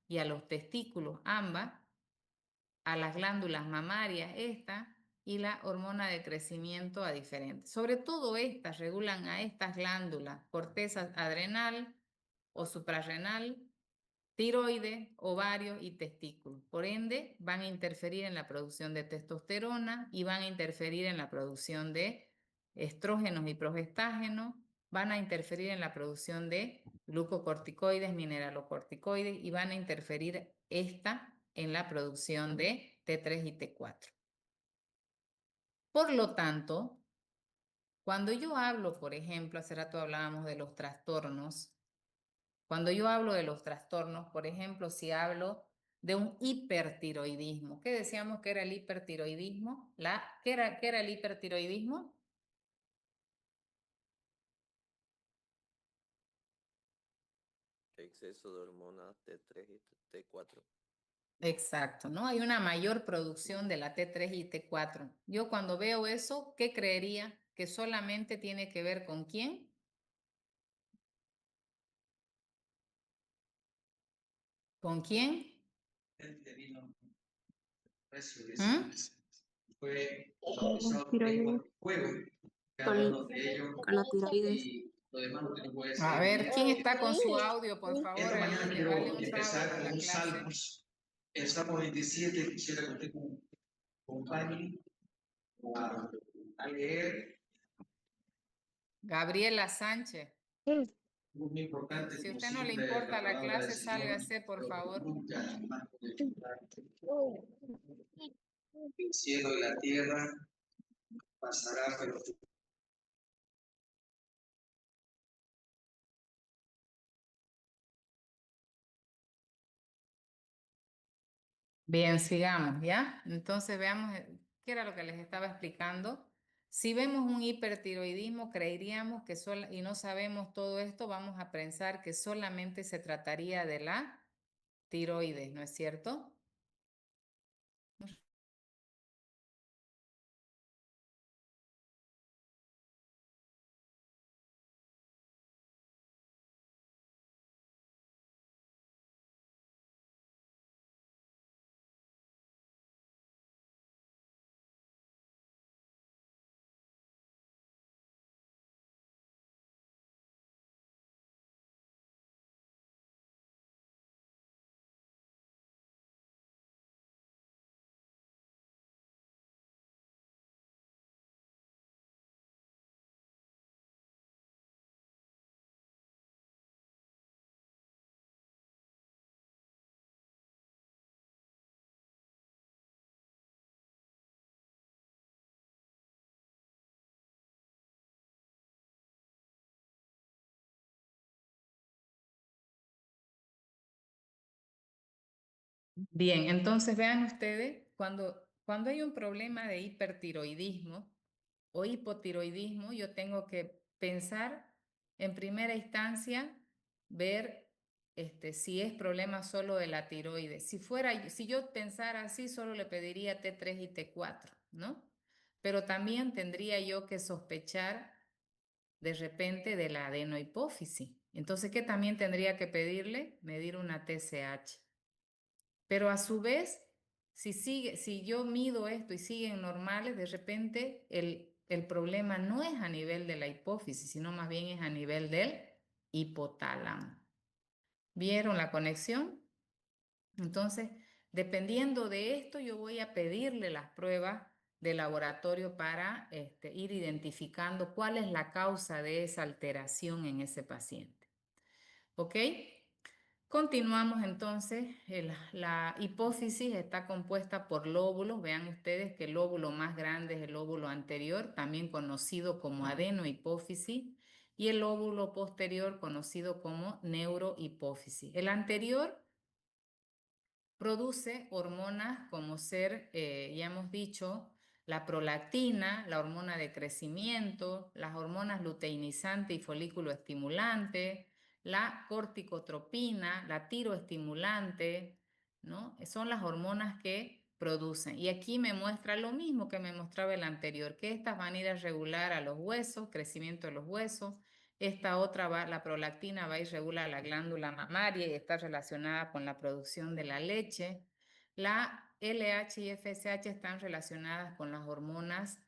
y a los testículos, ambas, a las glándulas mamarias, esta, y la hormona de crecimiento a diferentes. Sobre todo estas regulan a estas glándulas, corteza adrenal o suprarrenal, tiroides, ovarios y testículos. Por ende, van a interferir en la producción de testosterona y van a interferir en la producción de estrógenos y progestágenos, van a interferir en la producción de glucocorticoides, mineralocorticoides y van a interferir en la producción de T3 y T4. Por lo tanto, cuando yo hablo, por ejemplo, hace rato hablábamos de los trastornos. Cuando yo hablo de los trastornos, por ejemplo, si hablo de un hipertiroidismo, ¿qué decíamos que era el hipertiroidismo? ¿Qué era el hipertiroidismo? Exceso de hormonas T3 y T4. Exacto, ¿no? Hay una mayor producción de la T3 y T4. Yo cuando veo eso, ¿qué creería? ¿Que solamente tiene que ver con quién? ¿Con quién? ¿Mm? Con la tiroides. Con la tiroides. A ver, ¿quién está con su audio, por favor? Esta mañana Elevarle quiero un empezar favor a con la un clase. Salmos. El Salmo 27, quisiera que usted acompañe a leer. Gabriela Sánchez. Sí. Muy importante, Si a como usted no le siempre, importa la palabra del clase, Señor, sálgase, por favor. nunca jamás puede faltar. El cielo y la tierra pasará, pero Bien, sigamos, ¿ya? Entonces veamos qué era lo que les estaba explicando. Si vemos un hipertiroidismo, creeríamos que y no sabemos todo esto, vamos a pensar que solamente se trataría de la tiroides, ¿no es cierto? Bien, entonces vean ustedes, cuando hay un problema de hipertiroidismo o hipotiroidismo, yo tengo que pensar en primera instancia, ver si es problema solo de la tiroides. Si yo pensara así, solo le pediría T3 y T4, ¿no? Pero también tendría yo que sospechar de repente de la adenohipófisis. Entonces, ¿qué también tendría que pedirle? Medir una TSH. Pero a su vez, si yo mido esto y siguen normales, de repente el problema no es a nivel de la hipófisis, sino más bien es a nivel del hipotálamo. ¿Vieron la conexión? Entonces, dependiendo de esto, yo voy a pedirle las pruebas de laboratorio para ir identificando cuál es la causa de esa alteración en ese paciente. ¿Ok? Continuamos entonces. La hipófisis está compuesta por lóbulos. Vean ustedes que el lóbulo más grande es el lóbulo anterior, también conocido como adenohipófisis, y el lóbulo posterior conocido como neurohipófisis. El anterior produce hormonas como ya hemos dicho, la prolactina, la hormona de crecimiento, las hormonas luteinizante y folículo estimulante, la corticotropina, la tiroestimulante, ¿no? Son las hormonas que producen. Y aquí me muestra lo mismo que me mostraba el anterior, que estas van a ir a regular a los huesos, crecimiento de los huesos. Esta otra la prolactina va y regula la glándula mamaria y está relacionada con la producción de la leche. La LH y FSH están relacionadas con las hormonas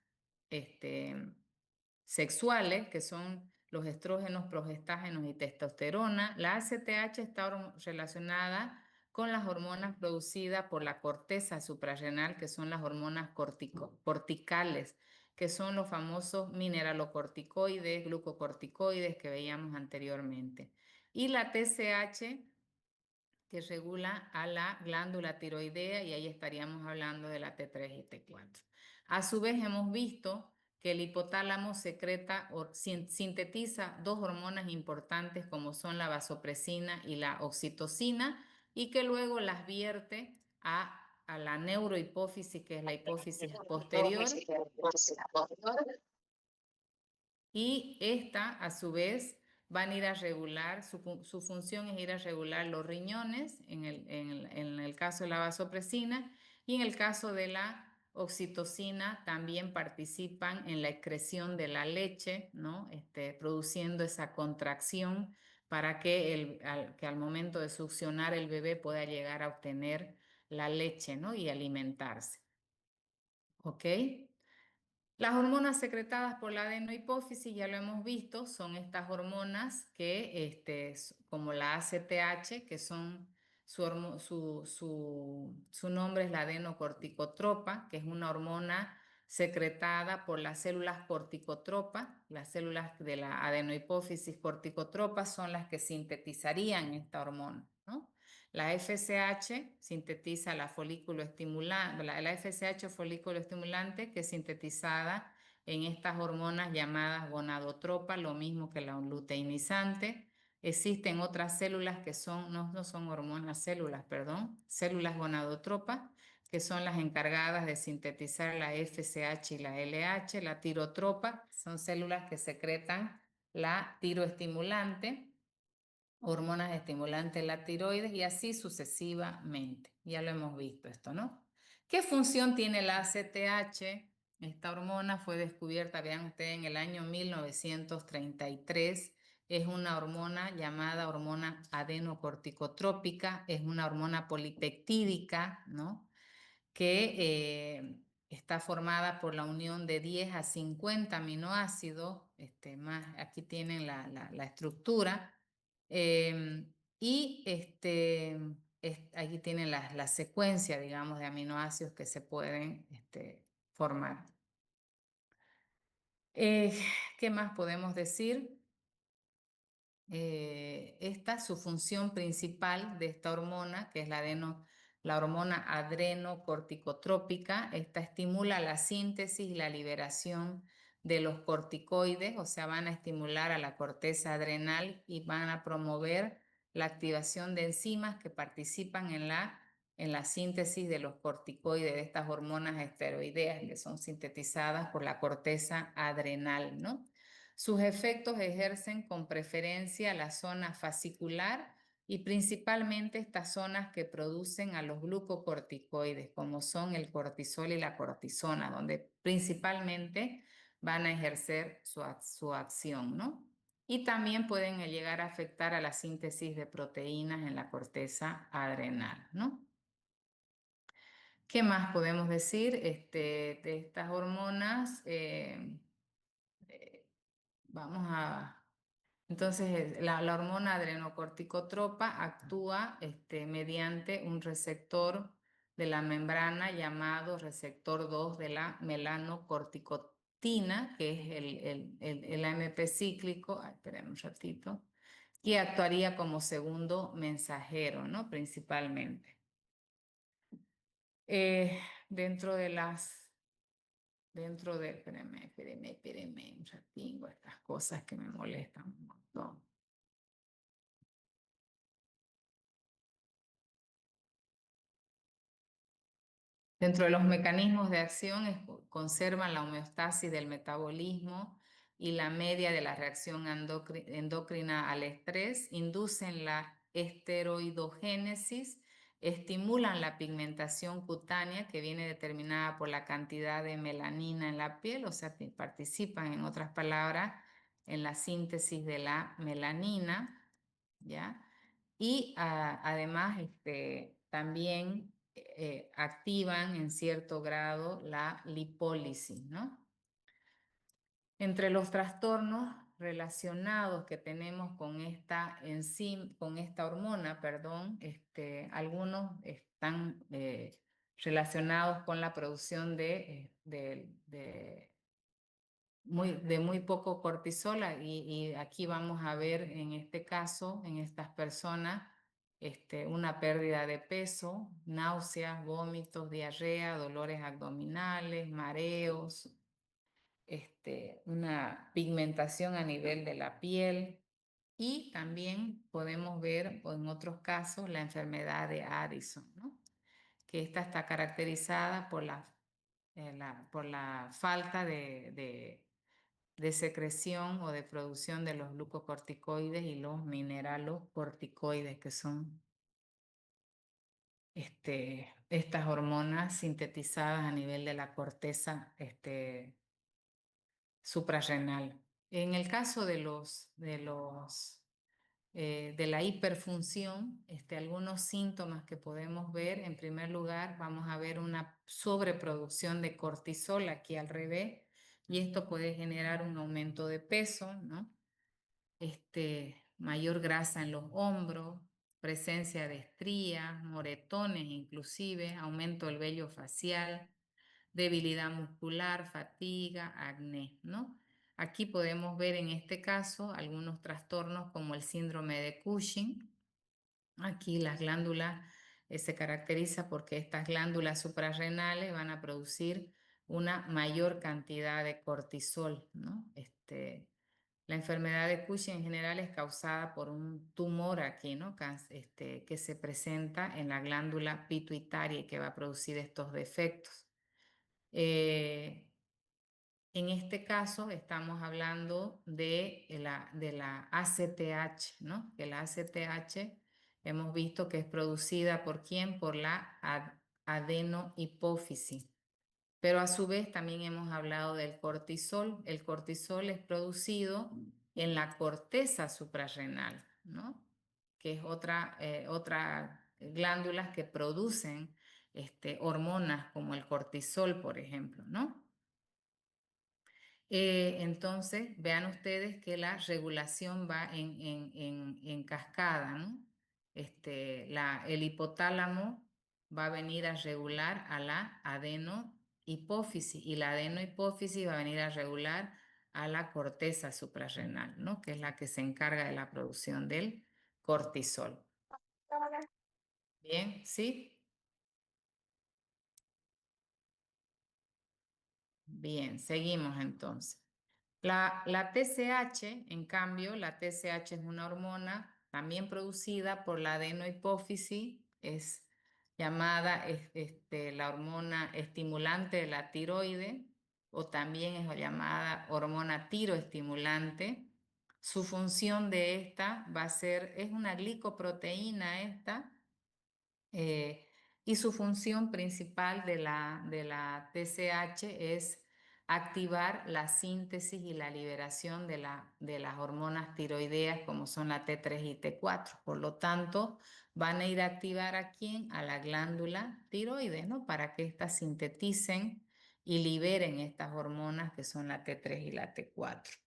sexuales, que son los estrógenos, progestágenos y testosterona. La ACTH está relacionada con las hormonas producidas por la corteza suprarrenal, que son las hormonas corticales, que son los famosos mineralocorticoides, glucocorticoides que veíamos anteriormente. Y la TSH, que regula a la glándula tiroidea, y ahí estaríamos hablando de la T3 y T4. A su vez hemos visto que el hipotálamo secreta o sintetiza dos hormonas importantes como son la vasopresina y la oxitocina, y que luego las vierte a la neurohipófisis, que es la hipófisis posterior, y esta a su vez van a ir a regular, su función es ir a regular los riñones en el caso de la vasopresina, y en el caso de la oxitocina también participan en la excreción de la leche, ¿no? Produciendo esa contracción para que al momento de succionar el bebé pueda llegar a obtener la leche, ¿no? Y alimentarse. ¿Ok? Las hormonas secretadas por la adenohipófisis, ya lo hemos visto, son estas hormonas que, como la ACTH, que son su nombre es la adenocorticotropa, que es una hormona secretada por las células corticotropas. Las células de la adenohipófisis corticotropas son las que sintetizarían esta hormona, ¿no? La FSH sintetiza la folículo estimulante, la FSH folículo estimulante, que es sintetizada en estas hormonas llamadas gonadotropa, lo mismo que la luteinizante. Existen otras células que no son hormonas, células gonadotropas, que son las encargadas de sintetizar la FSH y la LH, la tirotropa, son células que secretan la tiroestimulante, hormonas estimulantes de la tiroides, y así sucesivamente. Ya lo hemos visto esto, ¿no? ¿Qué función tiene la ACTH? Esta hormona fue descubierta, vean ustedes, en el año 1933. Es una hormona llamada hormona adenocorticotrópica, es una hormona polipeptídica, ¿no? Que está formada por la unión de 10 a 50 aminoácidos, aquí tienen la estructura, y aquí tienen la secuencia, digamos, de aminoácidos que se pueden formar. ¿Qué más podemos decir? Su función principal de esta hormona, que es la hormona adrenocorticotrópica, esta estimula la síntesis y la liberación de los corticoides, o sea, van a estimular a la corteza adrenal y van a promover la activación de enzimas que participan en la síntesis de los corticoides, de estas hormonas esteroideas que son sintetizadas por la corteza adrenal, ¿no? Sus efectos ejercen con preferencia la zona fascicular y principalmente estas zonas que producen a los glucocorticoides, como son el cortisol y la cortisona, donde principalmente van a ejercer su acción, ¿no? Y también pueden llegar a afectar a la síntesis de proteínas en la corteza adrenal, ¿no? ¿Qué más podemos decir de estas hormonas? Vamos a... Entonces, la hormona adrenocorticotropa actúa mediante un receptor de la membrana llamado receptor 2 de la melanocorticotina, que es el AMP cíclico. Ay, esperen un ratito. Y actuaría como segundo mensajero, ¿no? Principalmente. Dentro de espérenme un ratingo, estas cosas que me molestan un montón. Dentro de los mecanismos de acción conservan la homeostasis del metabolismo y la media de la reacción endocrina al estrés, inducen la esteroidogénesis, estimulan la pigmentación cutánea que viene determinada por la cantidad de melanina en la piel, o sea, participan, en otras palabras, en la síntesis de la melanina, ¿ya? Y además también activan en cierto grado la lipólisis, ¿no? Entre los trastornos relacionados que tenemos con esta hormona, perdón, algunos están relacionados con la producción de muy poco cortisol y aquí vamos a ver en este caso, en estas personas, una pérdida de peso, náuseas, vómitos, diarrea, dolores abdominales, mareos, una pigmentación a nivel de la piel y también podemos ver en otros casos la enfermedad de Addison, ¿no? Que esta está caracterizada por la falta de secreción o de producción de los glucocorticoides y los mineralocorticoides, que son estas hormonas sintetizadas a nivel de la corteza suprarrenal. En el caso de la hiperfunción, algunos síntomas que podemos ver, en primer lugar, vamos a ver una sobreproducción de cortisol aquí al revés, y esto puede generar un aumento de peso, ¿no? Mayor grasa en los hombros, presencia de estrías, moretones inclusive, aumento del vello facial, debilidad muscular, fatiga, acné, ¿no? Aquí podemos ver en este caso algunos trastornos como el síndrome de Cushing. Aquí las glándulas se caracteriza porque estas glándulas suprarrenales van a producir una mayor cantidad de cortisol, ¿no? La enfermedad de Cushing en general es causada por un tumor aquí, ¿no? Que se presenta en la glándula pituitaria y que va a producir estos defectos. En este caso estamos hablando de la ACTH, ¿no? Que la ACTH hemos visto que es producida ¿por quién? Por la adenohipófisis. Pero a su vez también hemos hablado del cortisol. El cortisol es producido en la corteza suprarrenal, ¿no? Que es otra glándulas que producen hormonas como el cortisol, por ejemplo, ¿no? Entonces, vean ustedes que la regulación va en cascada, ¿no? El hipotálamo va a venir a regular a la adenohipófisis y la adenohipófisis va a venir a regular a la corteza suprarrenal, ¿no? Que es la que se encarga de la producción del cortisol. Bien, ¿sí? Bien, seguimos entonces. La TSH, en cambio, la TSH es una hormona también producida por la adenohipófisis, es llamada la hormona estimulante de la tiroide, o también es llamada hormona tiroestimulante. Su función de esta va a ser, es una glicoproteína esta, y su función principal de la TSH es activar la síntesis y la liberación de las hormonas tiroideas como son la T3 y T4. Por lo tanto, van a ir a activar ¿a quién? A la glándula tiroides, ¿no? Para que éstas sinteticen y liberen estas hormonas que son la T3 y la T4.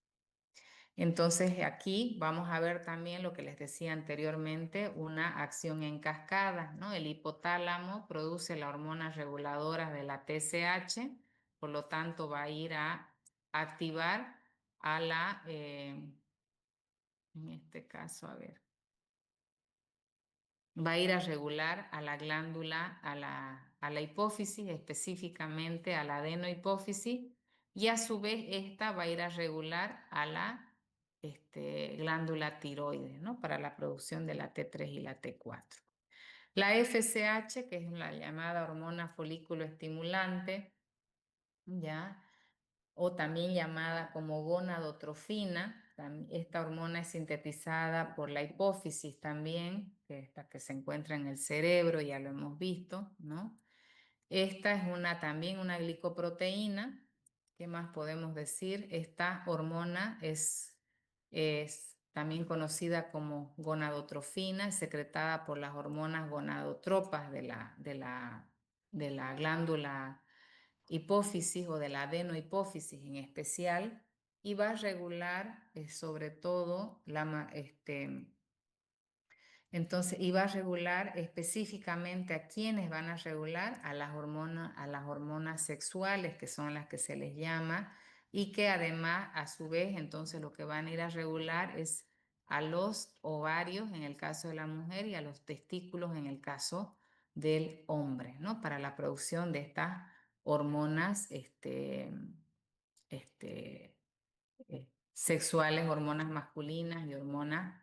Entonces aquí vamos a ver también lo que les decía anteriormente, una acción en cascada, ¿no? El hipotálamo produce la hormona reguladora de la TSH, por lo tanto va a ir a activar a en este caso, a ver, va a ir a regular a la glándula, a la hipófisis, específicamente a la adenohipófisis, y a su vez esta va a ir a regular a la glándula tiroides, ¿no? Para la producción de la T3 y la T4. La FSH, que es la llamada hormona folículo estimulante, ¿ya? O también llamada como gonadotrofina. Esta hormona es sintetizada por la hipófisis también, que es la que se encuentra en el cerebro, ya lo hemos visto, ¿no? Esta es también una glicoproteína. ¿Qué más podemos decir? Esta hormona es también conocida como gonadotrofina, es secretada por las hormonas gonadotropas de la glándula hipófisis o de la adenohipófisis en especial, y va a regular sobre todo entonces, y va a regular específicamente a quienes van a regular a las hormonas sexuales, que son las que se les llama, y que además, a su vez, entonces lo que van a ir a regular es a los ovarios en el caso de la mujer y a los testículos en el caso del hombre, ¿no? Para la producción de estas hormonas sexuales, hormonas masculinas y hormonas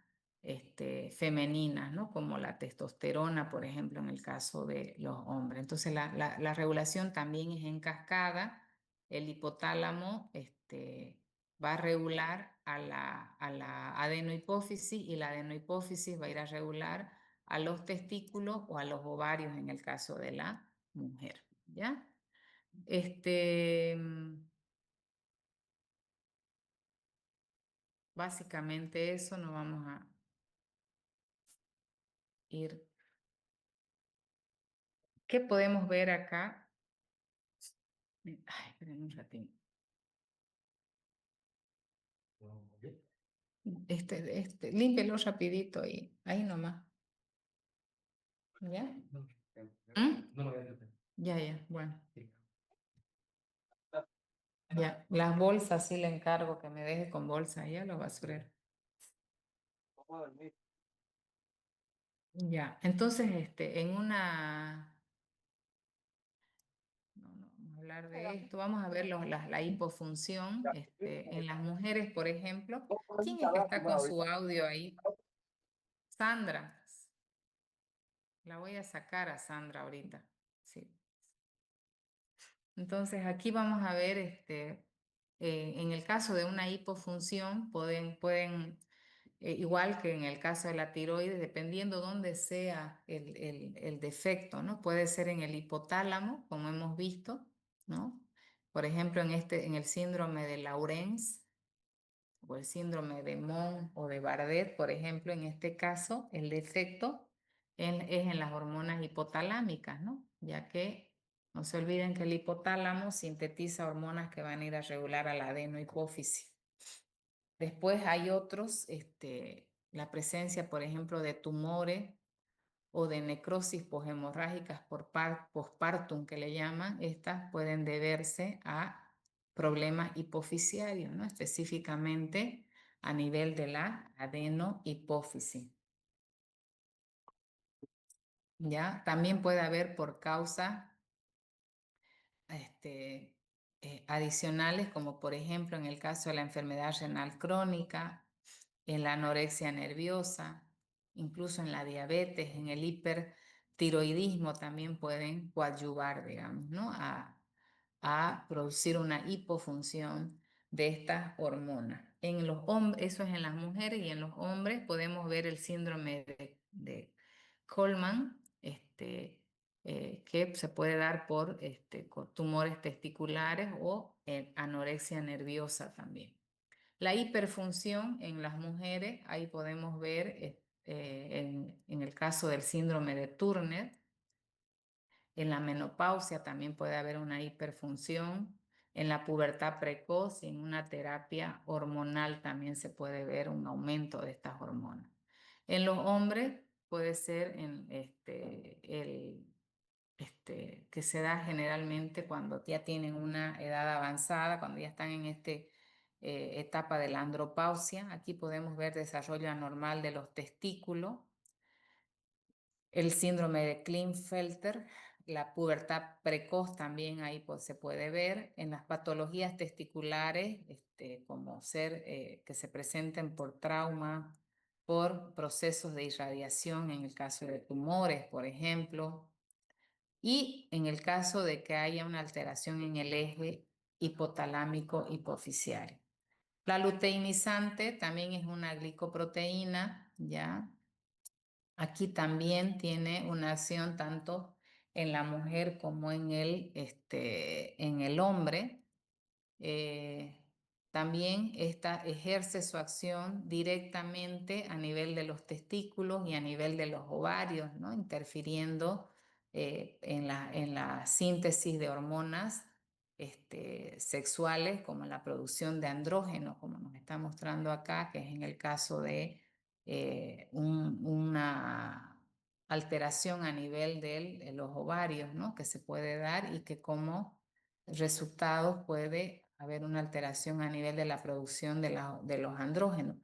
femeninas, ¿no? Como la testosterona, por ejemplo, en el caso de los hombres. Entonces, la regulación también es en cascada. El hipotálamo va a regular a la adenohipófisis, y la adenohipófisis va a ir a regular a los testículos o a los ovarios en el caso de la mujer, ¿ya? Básicamente eso, nos vamos a ir. ¿Qué podemos ver acá? Ay, esperen un ratito. Límpielo rapidito ahí nomás. ¿Ya? ¿Mm? Ya, bueno. Ya, las bolsas sí le encargo que me deje con bolsa, ya lo basurero. Ya, entonces, no vamos a hablar de esto, vamos a ver la hipofunción, en las mujeres, por ejemplo. ¿Quién es que está con su audio ahí? Sandra. La voy a sacar a Sandra ahorita. Sí. Entonces, aquí vamos a ver, en el caso de una hipofunción, pueden igual que en el caso de la tiroides, dependiendo dónde sea el defecto, ¿no? Puede ser en el hipotálamo, como hemos visto, ¿no? Por ejemplo, en el síndrome de Laurens o el síndrome de Mon o de Bardet, por ejemplo, en este caso, el defecto es en las hormonas hipotalámicas, ¿no? Ya que no se olviden que el hipotálamo sintetiza hormonas que van a ir a regular a la adenohipófisis. Después hay otros, la presencia, por ejemplo, de tumores o de necrosis poshemorrágicas por postpartum, que le llaman. Estas pueden deberse a problemas hipofisiarios, ¿no? Específicamente a nivel de la adenohipófisis. ¿Ya? También puede haber por causas adicionales, como por ejemplo en el caso de la enfermedad renal crónica, en la anorexia nerviosa, incluso en la diabetes, en el hipertiroidismo también pueden coadyuvar, digamos, ¿no? a producir una hipofunción de estas hormonas. En los hombres, eso es en las mujeres, y en los hombres podemos ver el síndrome de Coleman, que se puede dar por tumores testiculares o anorexia nerviosa también. La hiperfunción en las mujeres, ahí podemos ver en el caso del síndrome de Turner. En la menopausia también puede haber una hiperfunción. En la pubertad precoz y en una terapia hormonal también se puede ver un aumento de estas hormonas. En los hombres puede ser que se da generalmente cuando ya tienen una edad avanzada, cuando ya están en esta etapa de la andropausia. Aquí podemos ver desarrollo anormal de los testículos, el síndrome de Klinefelter, la pubertad precoz también ahí se puede ver. En las patologías testiculares, como que se presenten por trauma, por procesos de irradiación en el caso de tumores, por ejemplo, y en el caso de que haya una alteración en el eje hipotalámico hipoficiario. La luteinizante también es una glicoproteína, ¿ya? Aquí también tiene una acción tanto en la mujer como en el hombre. También esta ejerce su acción directamente a nivel de los testículos y a nivel de los ovarios, ¿no? Interfiriendo en la síntesis de hormonas sexuales, como la producción de andrógeno, como nos está mostrando acá, que es en el caso de una alteración a nivel de los ovarios, ¿no? Que se puede dar y que como resultado puede haber una alteración a nivel de la producción de los andrógenos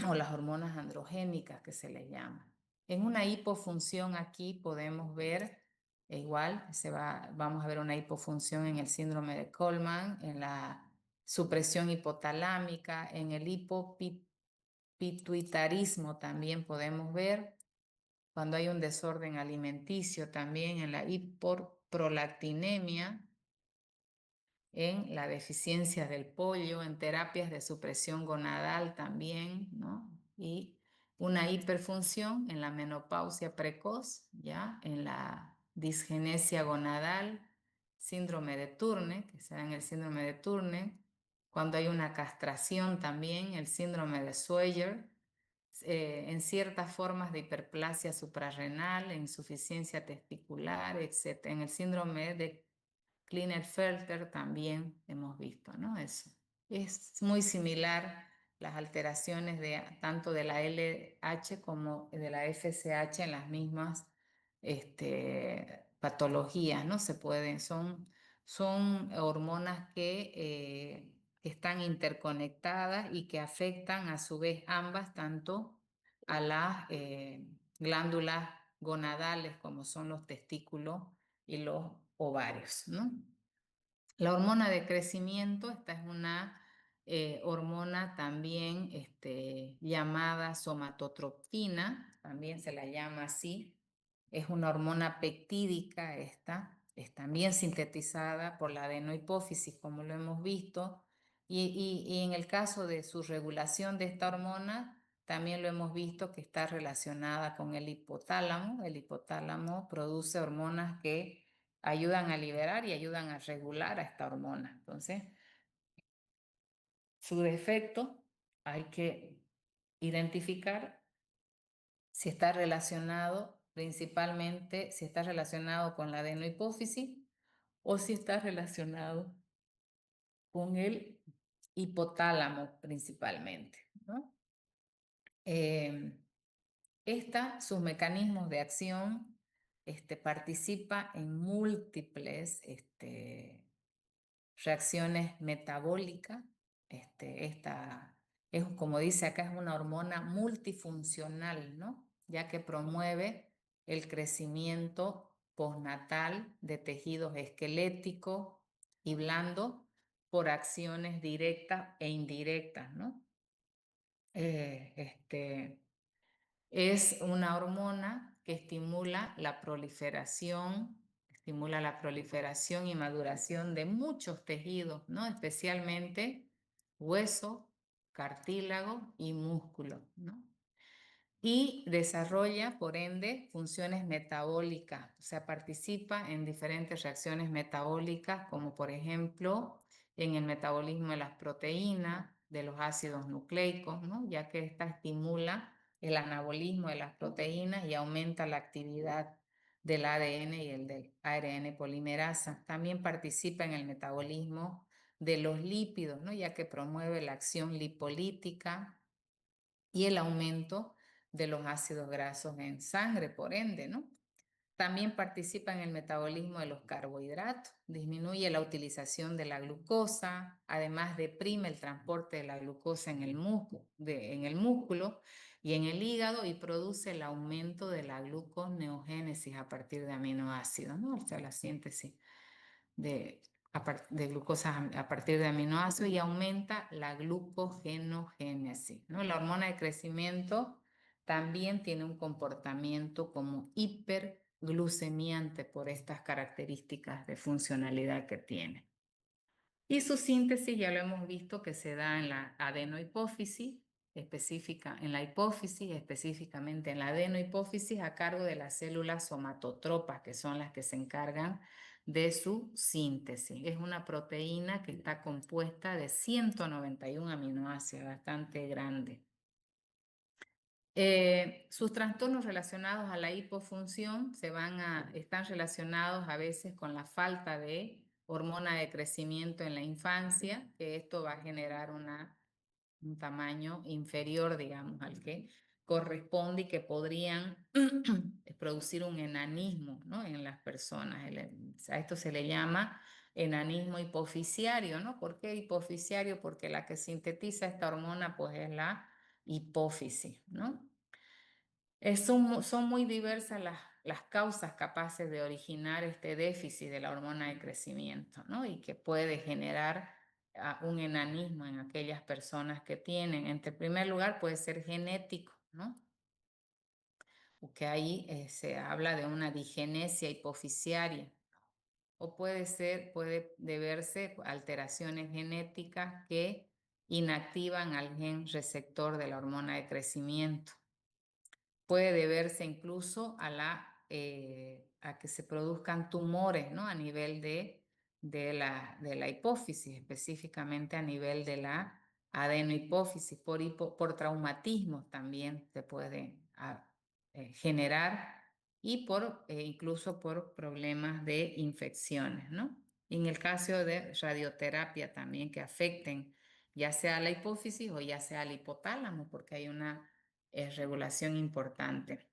o las hormonas androgénicas que se les llama. En una hipofunción aquí podemos ver, igual vamos a ver una hipofunción en el síndrome de Coleman, en la supresión hipotalámica, en el hipopituitarismo también podemos ver, cuando hay un desorden alimenticio también, en la hiperprolactinemia, en la deficiencia del pollo, en terapias de supresión gonadal también, ¿no? Y una hiperfunción en la menopausia precoz, ¿ya? En la disgenesia gonadal, síndrome de Turner, que se da en el síndrome de Turner, cuando hay una castración también, el síndrome de Schweyer, en ciertas formas de hiperplasia suprarrenal, en insuficiencia testicular, etc. En el síndrome de Klinefelter también hemos visto, ¿no? Eso. Es muy similar las alteraciones tanto de la LH como de la FSH en las mismas patologías, ¿no? Son hormonas que están interconectadas y que afectan a su vez ambas, tanto a las glándulas gonadales como son los testículos y los ovarios, ¿no? La hormona de crecimiento, esta es una hormona también llamada somatotropina, también se la llama así. Es una hormona peptídica esta, es también sintetizada por la adenohipófisis, como lo hemos visto, y en el caso de su regulación de esta hormona, también lo hemos visto que está relacionada con el hipotálamo. El hipotálamo produce hormonas que ayudan a liberar y ayudan a regular a esta hormona. Entonces, su defecto hay que identificar si está relacionado, principalmente si está relacionado con la adenohipófisis o si está relacionado con el hipotálamo principalmente, ¿no? Sus mecanismos de acción participa en múltiples reacciones metabólicas. Esta es, como dice acá, es una hormona multifuncional, ¿no? Ya que promueve el crecimiento postnatal de tejidos esqueléticos y blandos por acciones directas e indirectas, ¿no? Es una hormona que estimula la proliferación estimula la proliferación y maduración de muchos tejidos, ¿no? Especialmente hueso, cartílago y músculo, ¿no? Y desarrolla, por ende, funciones metabólicas, o sea, participa en diferentes reacciones metabólicas, como por ejemplo en el metabolismo de las proteínas, de los ácidos nucleicos, ¿no? Ya que esta estimula el anabolismo de las proteínas y aumenta la actividad del ADN y el del ARN polimerasa. También participa en el metabolismo de los lípidos, ¿no? Ya que promueve la acción lipolítica y el aumento de los ácidos grasos en sangre, por ende, ¿no? También participa en el metabolismo de los carbohidratos, disminuye la utilización de la glucosa, además deprime el transporte de la glucosa en el músculo y en el hígado y produce el aumento de la gluconeogénesis a partir de aminoácidos, ¿no? O sea, la síntesis de glucosa a partir de aminoácidos y aumenta la glucogenogénesis, ¿no? La hormona de crecimiento también tiene un comportamiento como hiperglucemiante por estas características de funcionalidad que tiene. Y su síntesis ya lo hemos visto que se da en la adenohipófisis, específicamente en la adenohipófisis a cargo de las células somatotropas, que son las que se encargan de su síntesis. Es una proteína que está compuesta de 191 aminoácidos, bastante grande. Sus trastornos relacionados a la hipofunción están relacionados a veces con la falta de hormona de crecimiento en la infancia, que esto va a generar un tamaño inferior, digamos, al que corresponde y que podrían producir un enanismo, ¿no? En las personas. A esto se le llama enanismo hipofisiario, ¿no? ¿Por qué hipofisiario? Porque la que sintetiza esta hormona pues es la hipófisis, ¿no? Son muy diversas las causas capaces de originar este déficit de la hormona de crecimiento, ¿no? Y que puede generar un enanismo en aquellas personas que tienen. En primer lugar, puede ser genético, ¿no? Porque ahí se habla de una digenesia hipofisiaria. O puede deberse a alteraciones genéticas que inactivan al gen receptor de la hormona de crecimiento. Puede deberse incluso a que se produzcan tumores, ¿no? A nivel de la hipófisis, específicamente a nivel de la adenohipófisis, por traumatismos también se puede generar y incluso por problemas de infecciones, ¿no? En el caso de radioterapia también que afecten ya sea la hipófisis o ya sea el hipotálamo, porque hay una regulación importante.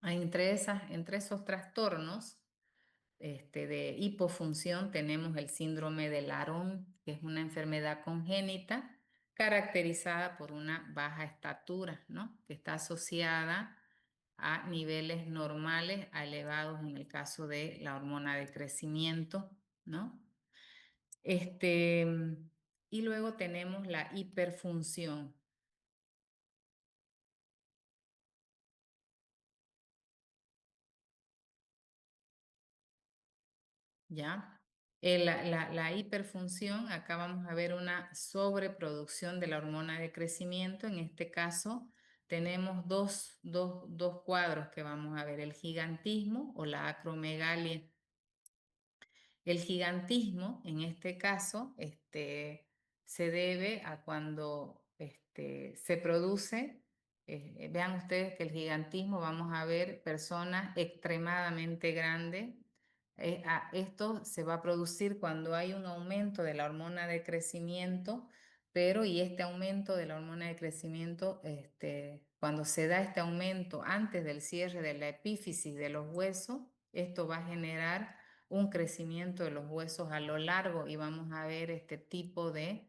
Entre esos trastornos de hipofunción tenemos el síndrome de Laron, que es una enfermedad congénita caracterizada por una baja estatura, ¿no? Que está asociada a niveles normales a elevados en el caso de la hormona de crecimiento, ¿no? Y luego tenemos la hiperfunción. ¿Ya? La hiperfunción, acá vamos a ver una sobreproducción de la hormona de crecimiento. En este caso tenemos dos cuadros que vamos a ver, el gigantismo o la acromegalia. El gigantismo, en este caso, se debe a cuando se produce, vean ustedes que el gigantismo, vamos a ver personas extremadamente grandes. Esto se va a producir cuando hay un aumento de la hormona de crecimiento, y este aumento de la hormona de crecimiento, cuando se da este aumento antes del cierre de la epífisis de los huesos, esto va a generar un crecimiento de los huesos a lo largo y vamos a ver este tipo de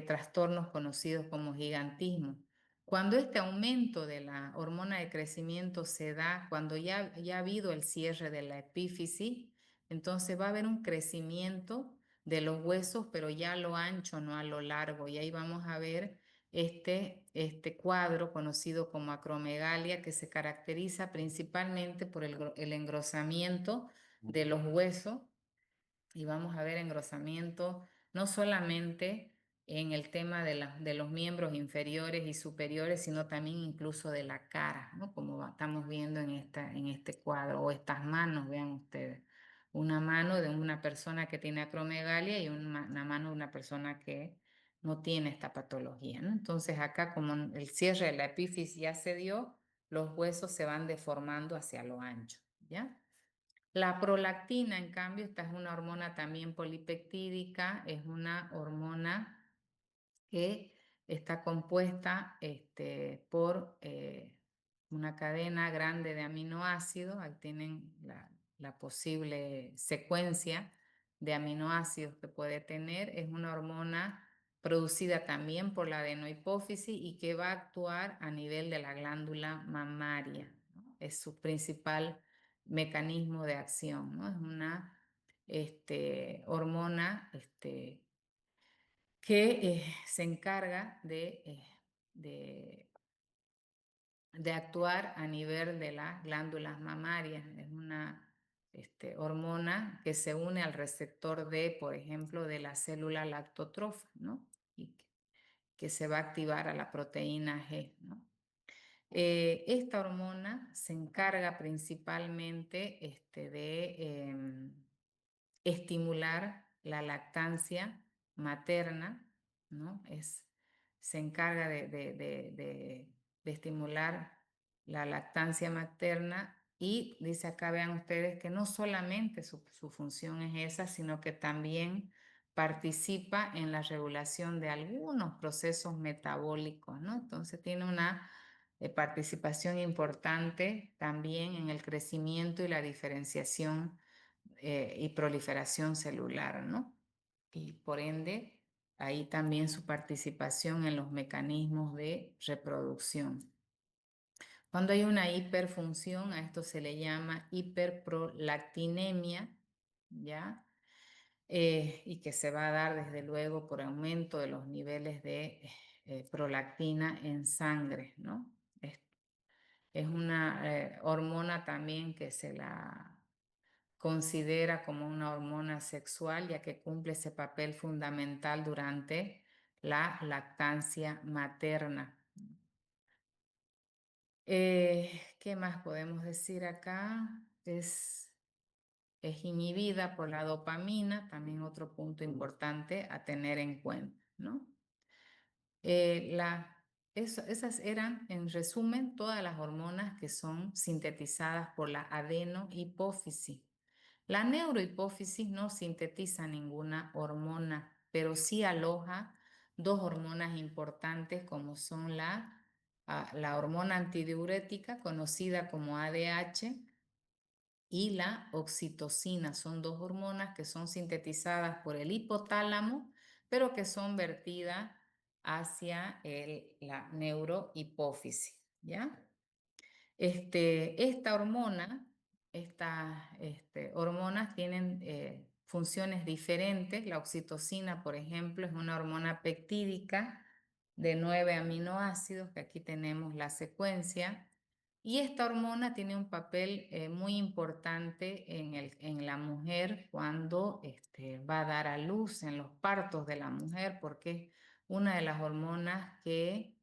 trastornos conocidos como gigantismo. Cuando este aumento de la hormona de crecimiento se da, cuando ya ha habido el cierre de la epífisis, entonces va a haber un crecimiento de los huesos, pero ya a lo ancho, no a lo largo. Y ahí vamos a ver este cuadro conocido como acromegalia, que se caracteriza principalmente por el engrosamiento de los huesos, y vamos a ver engrosamiento no solamente en el tema de los miembros inferiores y superiores, sino también incluso de la cara, ¿no? Como estamos viendo en este cuadro, o estas manos, vean ustedes. Una mano de una persona que tiene acromegalia y una mano de una persona que no tiene esta patología, ¿no? Entonces acá, como el cierre de la epífisis ya se dio, los huesos se van deformando hacia lo ancho, ¿ya? La prolactina, en cambio, esta es una hormona también polipeptídica, es una hormona que está compuesta por una cadena grande de aminoácidos. Ahí tienen la posible secuencia de aminoácidos que puede tener. Es una hormona producida también por la adenohipófisis y que va a actuar a nivel de la glándula mamaria, ¿no? Es su principal mecanismo de acción, ¿no? Es una hormona que se encarga de actuar a nivel de las glándulas mamarias. Es una hormona que se une al receptor D, por ejemplo, de la célula lactotrofa, ¿no? Y que se va a activar a la proteína G, ¿no? Esta hormona se encarga principalmente de estimular la lactancia materna, ¿no? Se encarga de estimular la lactancia materna, y dice acá, vean ustedes, que no solamente su función es esa, sino que también participa en la regulación de algunos procesos metabólicos, ¿no? Entonces tiene una participación importante también en el crecimiento y la diferenciación y proliferación celular, ¿no? Y por ende, ahí también su participación en los mecanismos de reproducción. Cuando hay una hiperfunción, a esto se le llama hiperprolactinemia, ¿ya? Y que se va a dar desde luego por aumento de los niveles de prolactina en sangre, ¿no? Es una hormona también que se la considera como una hormona sexual, ya que cumple ese papel fundamental durante la lactancia materna. ¿Qué más podemos decir acá? Es inhibida por la dopamina, también otro punto importante a tener en cuenta, ¿no? Esas eran, en resumen, todas las hormonas que son sintetizadas por la adenohipófisis. La neurohipófisis no sintetiza ninguna hormona, pero sí aloja dos hormonas importantes, como son la hormona antidiurética, conocida como ADH, y la oxitocina. Son dos hormonas que son sintetizadas por el hipotálamo, pero que son vertidas hacia la neurohipófisis, ¿ya? Esta hormona, estas hormonas tienen funciones diferentes. La oxitocina, por ejemplo, es una hormona peptídica de 9 aminoácidos, que aquí tenemos la secuencia. Y esta hormona tiene un papel muy importante en la mujer cuando va a dar a luz, en los partos de la mujer, porque es una de las hormonas que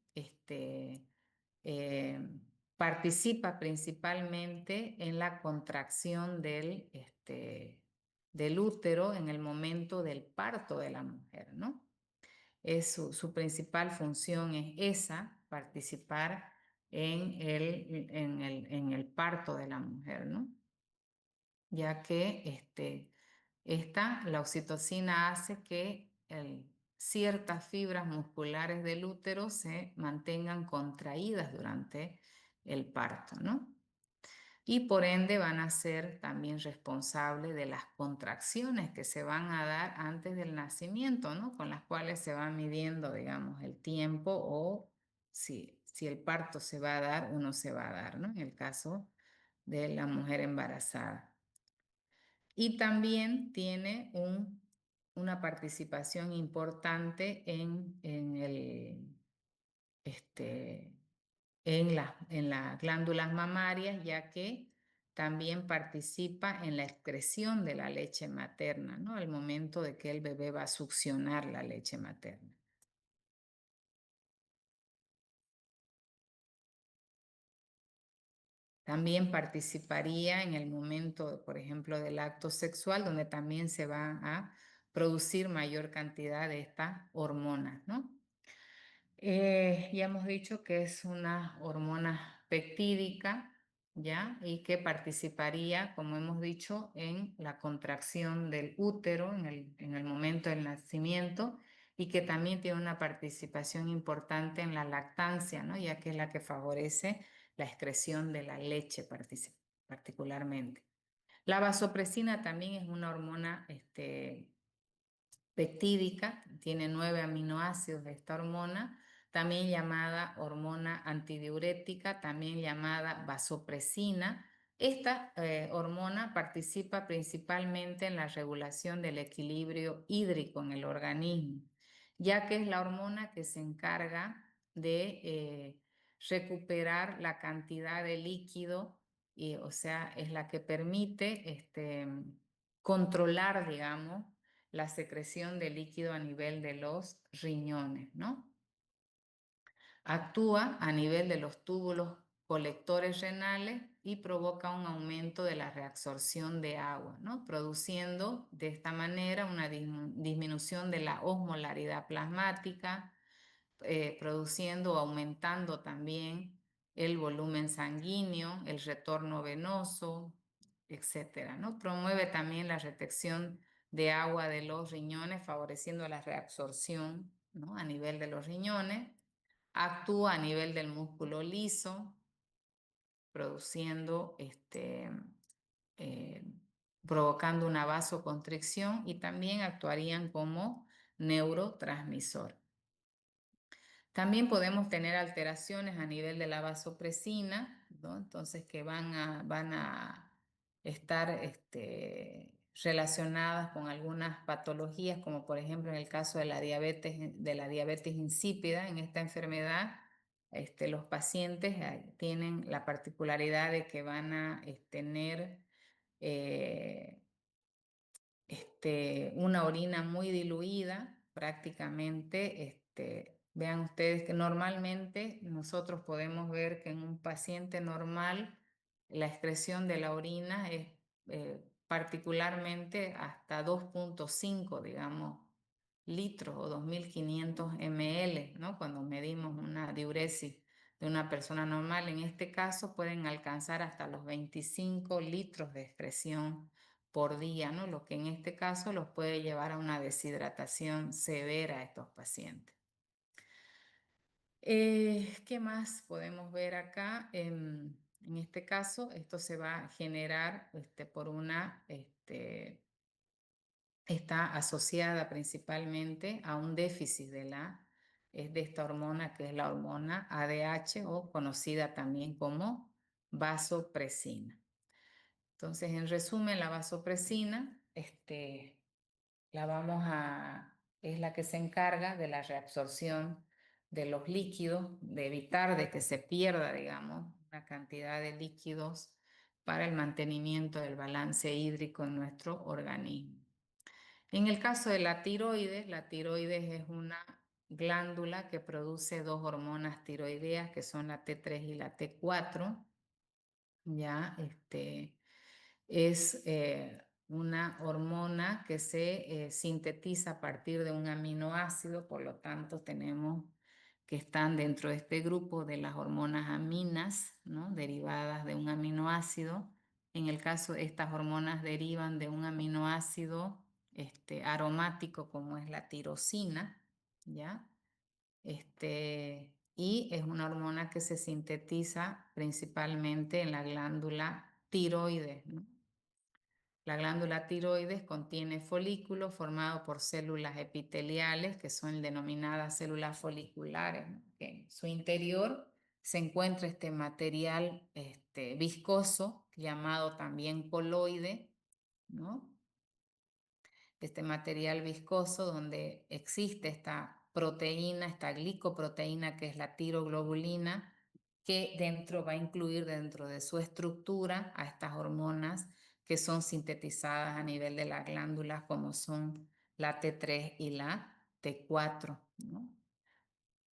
eh, participa principalmente en la contracción del útero en el momento del parto de la mujer, ¿no? Su principal función es esa, participar en el parto de la mujer, ¿no? Ya que la oxitocina hace que ciertas fibras musculares del útero se mantengan contraídas durante el parto, ¿no? Y por ende van a ser también responsables de las contracciones que se van a dar antes del nacimiento, ¿no? Con las cuales se va midiendo, digamos, el tiempo, o si el parto se va a dar o no se va a dar, ¿no? En el caso de la mujer embarazada. Y también tiene una participación importante en en las glándulas mamarias, ya que también participa en la excreción de la leche materna, ¿no? Al momento de que el bebé va a succionar la leche materna. También participaría en el momento, por ejemplo, del acto sexual, donde también se va a producir mayor cantidad de estas hormonas, ¿no? Ya hemos dicho que es una hormona peptídica, ¿ya? Y que participaría, como hemos dicho, en la contracción del útero en el momento del nacimiento y que también tiene una participación importante en la lactancia, ¿no? Ya que es la que favorece la excreción de la leche particularmente. La vasopresina también es una hormona peptídica, tiene 9 aminoácidos de esta hormona, también llamada hormona antidiurética, también llamada vasopresina. Esta hormona participa principalmente en la regulación del equilibrio hídrico en el organismo, ya que es la hormona que se encarga de recuperar la cantidad de líquido, y, o sea, es la que permite controlar, digamos, la secreción de líquido a nivel de los riñones, ¿no? Actúa a nivel de los túbulos colectores renales y provoca un aumento de la reabsorción de agua, ¿no? Produciendo de esta manera una disminución de la osmolaridad plasmática, produciendo o aumentando también el volumen sanguíneo, el retorno venoso, etcétera, ¿no? Promueve también la retención de agua de los riñones, favoreciendo la reabsorción, ¿no? A nivel de los riñones. Actúa a nivel del músculo liso, produciendo, provocando una vasoconstricción y también actuarían como neurotransmisor. También podemos tener alteraciones a nivel de la vasopresina, ¿no? Entonces que van a estar relacionadas con algunas patologías, como por ejemplo en el caso de la diabetes insípida. En esta enfermedad, los pacientes tienen la particularidad de que van a tener una orina muy diluida, prácticamente. Vean ustedes que normalmente nosotros podemos ver que en un paciente normal la excreción de la orina es particularmente hasta 2.5, digamos, litros o 2.500 ml, ¿no? Cuando medimos una diuresis de una persona normal, en este caso pueden alcanzar hasta los 25 litros de excreción por día, ¿no? Lo que en este caso los puede llevar a una deshidratación severa a estos pacientes. ¿Qué más podemos ver acá? En este caso, esto se va a generar por una, está asociada principalmente a un déficit de esta hormona, que es la hormona ADH, o conocida también como vasopresina. Entonces, en resumen, la vasopresina, es la que se encarga de la reabsorción de los líquidos, de evitar de que se pierda, digamos, una cantidad de líquidos para el mantenimiento del balance hídrico en nuestro organismo. En el caso de la tiroides es una glándula que produce dos hormonas tiroideas, que son la T3 y la T4. Ya, es una hormona que se sintetiza a partir de un aminoácido, por lo tanto tenemos que están dentro de este grupo de las hormonas aminas, ¿no? Derivadas de un aminoácido. En el caso, estas hormonas derivan de un aminoácido aromático, como es la tirosina, ¿ya? Y es una hormona que se sintetiza principalmente en la glándula tiroides, ¿no? La glándula tiroides contiene folículos formados por células epiteliales, que son denominadas células foliculares, ¿no? Que en su interior se encuentra este material viscoso, llamado también coloide, ¿no? Este material viscoso donde existe esta proteína, esta glicoproteína que es la tiroglobulina, que va a incluir dentro de su estructura a estas hormonas que son sintetizadas a nivel de las glándulas como son la T3 y la T4, ¿no?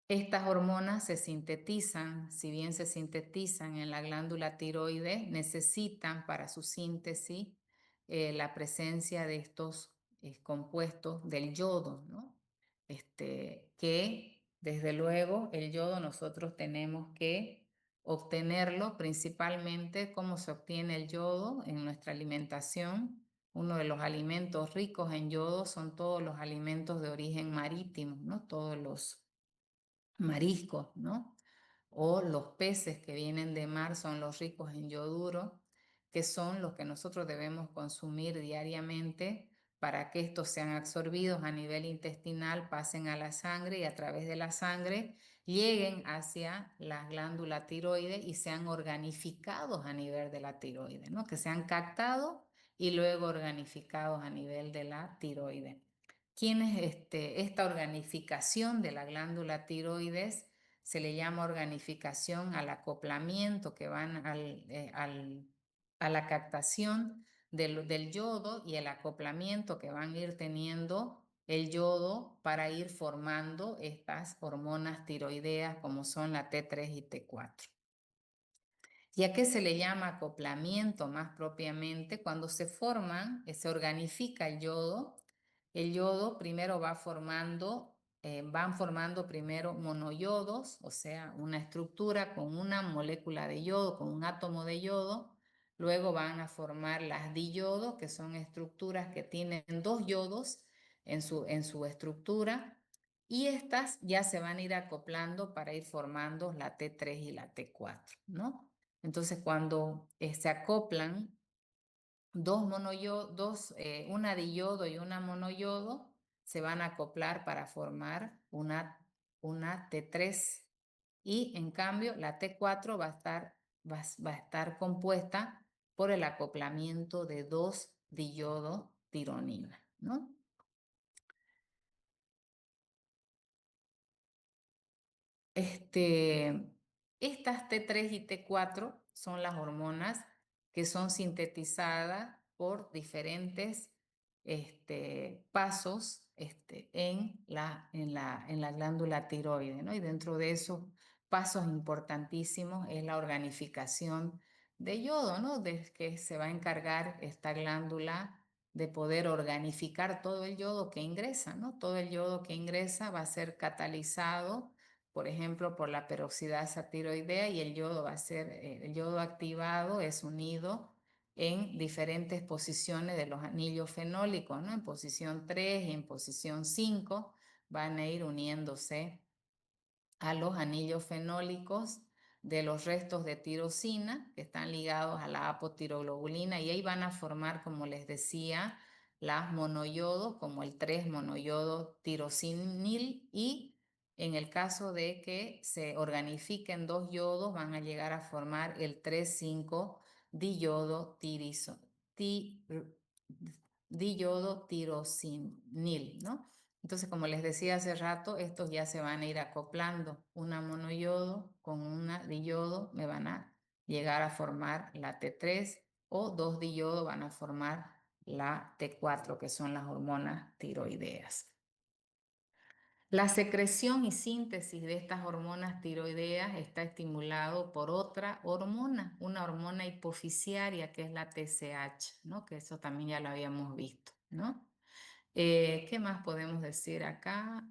Estas hormonas se sintetizan, si bien se sintetizan en la glándula tiroides, necesitan para su síntesis la presencia de estos compuestos del yodo, ¿no? Que desde luego el yodo nosotros tenemos que obtenerlo principalmente. ¿Cómo se obtiene el yodo en nuestra alimentación? Uno de los alimentos ricos en yodo son todos los alimentos de origen marítimo, ¿no? Todos los mariscos, ¿no? O los peces que vienen de mar son los ricos en yoduro, que son los que nosotros debemos consumir diariamente para que estos sean absorbidos a nivel intestinal, pasen a la sangre y a través de la sangre lleguen hacia la glándula tiroides y sean organificados a nivel de la tiroides, ¿no? Que sean captados y luego organificados a nivel de la tiroides. Esta organificación de la glándula tiroides se le llama organificación al acoplamiento que van a la captación del yodo y el acoplamiento que van a ir teniendo el yodo para ir formando estas hormonas tiroideas como son la T3 y T4. ¿Y a qué se le llama acoplamiento más propiamente? Cuando se forman, se organifica el yodo primero van formando primero monoyodos, o sea, una estructura con una molécula de yodo, con un átomo de yodo. Luego van a formar las diyodos, que son estructuras que tienen dos yodos en su estructura. Y estas ya se van a ir acoplando para ir formando la T3 y la T4, ¿no? Entonces, cuando se acoplan una diyodo y una monoyodo, se van a acoplar para formar una T3. Y en cambio, la T4 va a estar compuesta por el acoplamiento de dos diyodo-tironina, ¿no? Estas T3 y T4 son las hormonas que son sintetizadas por diferentes pasos en la glándula tiroides, ¿no? Y dentro de esos pasos importantísimos es la organificación de yodo, ¿no? De que se va a encargar esta glándula de poder organificar todo el yodo que ingresa, ¿no? Todo el yodo que ingresa va a ser catalizado, por ejemplo, por la peroxidasa tiroidea, y el yodo el yodo activado es unido en diferentes posiciones de los anillos fenólicos, ¿no? En posición 3 y en posición 5 van a ir uniéndose a los anillos fenólicos de los restos de tirosina que están ligados a la apotiroglobulina, y ahí van a formar, como les decía, las monoyodos, como el 3-monoyodo tirosinil, y en el caso de que se organifiquen dos yodos van a llegar a formar el 3,5 diyodo tirosinil, ¿no? Entonces, como les decía hace rato, estos ya se van a ir acoplando. Una monoyodo con una diyodo me van a llegar a formar la T3, o dos diyodo van a formar la T4, que son las hormonas tiroideas. La secreción y síntesis de estas hormonas tiroideas está estimulado por otra hormona, una hormona hipofisiaria que es la TSH, ¿no? Que eso también ya lo habíamos visto, ¿no? ¿Qué más podemos decir acá?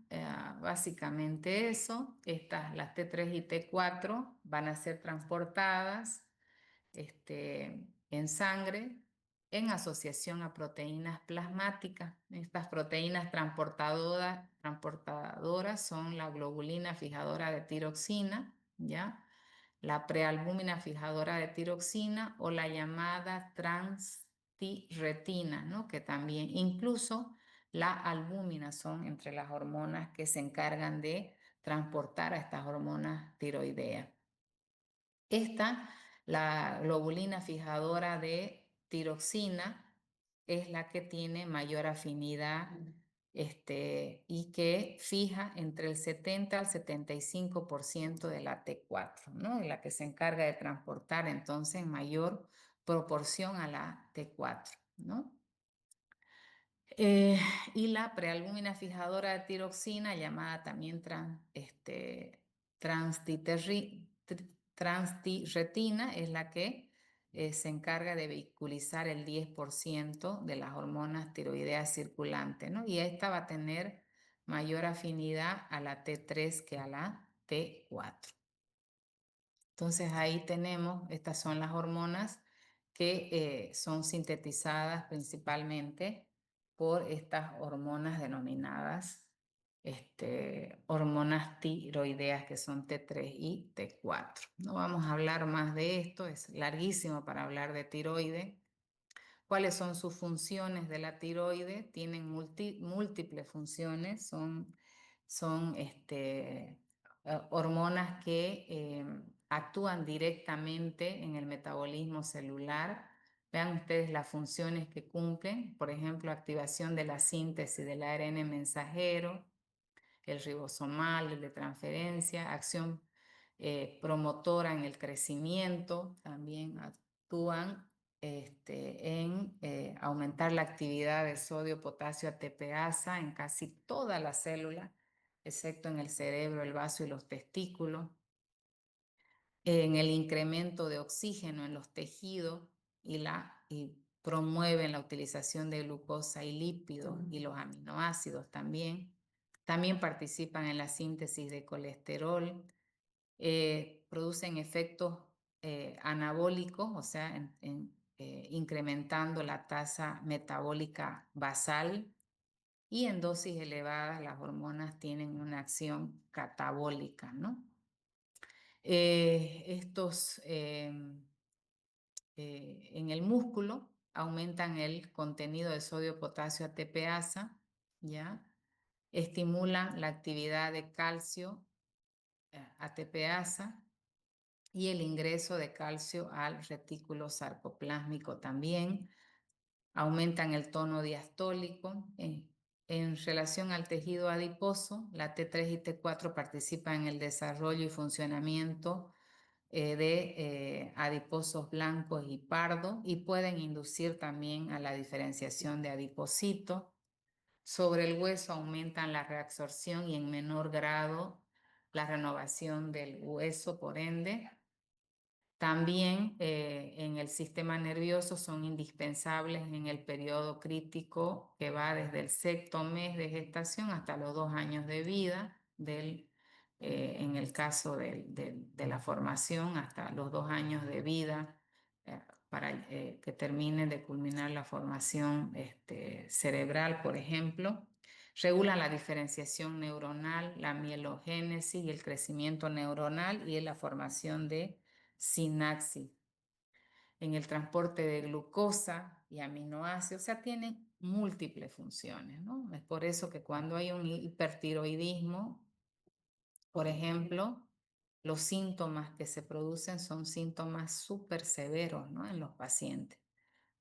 Básicamente eso. Las T3 y T4 van a ser transportadas en sangre en asociación a proteínas plasmáticas. Estas proteínas transportadoras son la globulina fijadora de tiroxina, ¿ya? La prealbúmina fijadora de tiroxina, o la llamada transtirretina, ¿no? Que también, incluso la albúmina, son entre las hormonas que se encargan de transportar a estas hormonas tiroideas. La globulina fijadora de tiroxina, es la que tiene mayor afinidad y que fija entre el 70 al 75% de la T4, ¿no? La que se encarga de transportar entonces en mayor proporción a la T4, ¿no? Y la prealbúmina fijadora de tiroxina, llamada también transtirretina, es la que se encarga de vehiculizar el 10% de las hormonas tiroideas circulantes, ¿no? Y esta va a tener mayor afinidad a la T3 que a la T4. Entonces ahí tenemos, estas son las hormonas que son sintetizadas principalmente por estas hormonas denominadas hormonas tiroideas, que son T3 y T4. No vamos a hablar más de esto, es larguísimo para hablar de tiroides. ¿Cuáles son sus funciones de la tiroides? Tienen múltiples funciones, son hormonas que actúan directamente en el metabolismo celular. Vean ustedes las funciones que cumplen, por ejemplo, activación de la síntesis del ARN mensajero, el ribosomal, el de transferencia, acción promotora en el crecimiento, también actúan en aumentar la actividad de sodio, potasio, ATPasa en casi todas las células, excepto en el cerebro, el vaso y los testículos, en el incremento de oxígeno en los tejidos y promueven la utilización de glucosa y lípidos y los aminoácidos también. También participan en la síntesis de colesterol, producen efectos anabólicos, o sea, incrementando la tasa metabólica basal, y en dosis elevadas las hormonas tienen una acción catabólica, ¿no? En el músculo aumentan el contenido de sodio, potasio, ATPasa, ¿ya? Estimulan la actividad de calcio, ATPasa, y el ingreso de calcio al retículo sarcoplásmico también. Aumentan el tono diastólico. En relación al tejido adiposo, la T3 y T4 participan en el desarrollo y funcionamiento de adiposos blancos y pardos, y pueden inducir también a la diferenciación de adipocitos. Sobre el hueso aumentan la reabsorción y en menor grado la renovación del hueso, por ende. También en el sistema nervioso son indispensables en el periodo crítico que va desde el sexto mes de gestación hasta los 2 años de vida, en el caso de la formación, hasta los 2 años de vida, para que termine de culminar la formación cerebral, por ejemplo. Regulan la diferenciación neuronal, la mielogénesis y el crecimiento neuronal y la formación de sinapsis, en el transporte de glucosa y aminoácidos, o sea, tienen múltiples funciones, ¿no? Es por eso que cuando hay un hipertiroidismo, por ejemplo, los síntomas que se producen son síntomas súper severos, ¿no? En los pacientes.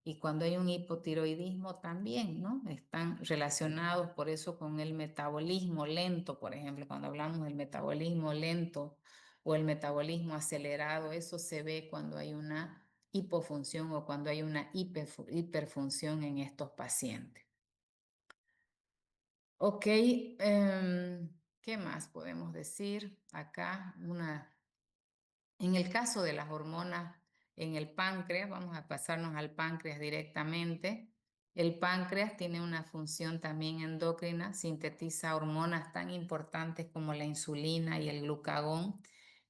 Y cuando hay un hipotiroidismo también, ¿no? Están relacionados por eso con el metabolismo lento, por ejemplo, cuando hablamos del metabolismo lento o el metabolismo acelerado, eso se ve cuando hay una hipofunción o cuando hay una hiperfunción en estos pacientes. Ok, ¿qué más podemos decir acá? En el caso de las hormonas en el páncreas, vamos a pasarnos al páncreas directamente. El páncreas tiene una función también endocrina, sintetiza hormonas tan importantes como la insulina y el glucagón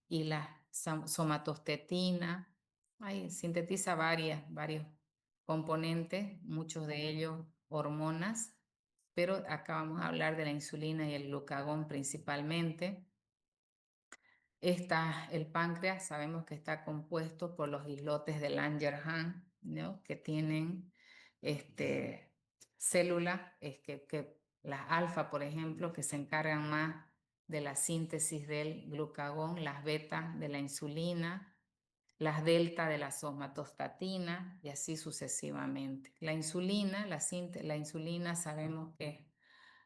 y la somatostatina. Sintetiza varios componentes, muchos de ellos hormonas, pero acá vamos a hablar de la insulina y el glucagón principalmente. El páncreas sabemos que está compuesto por los islotes de Langerhans, ¿no? Que tienen células, que las alfa, por ejemplo, que se encargan más de la síntesis del glucagón, las beta de la insulina, las delta de la somatostatina y así sucesivamente. La insulina sabemos que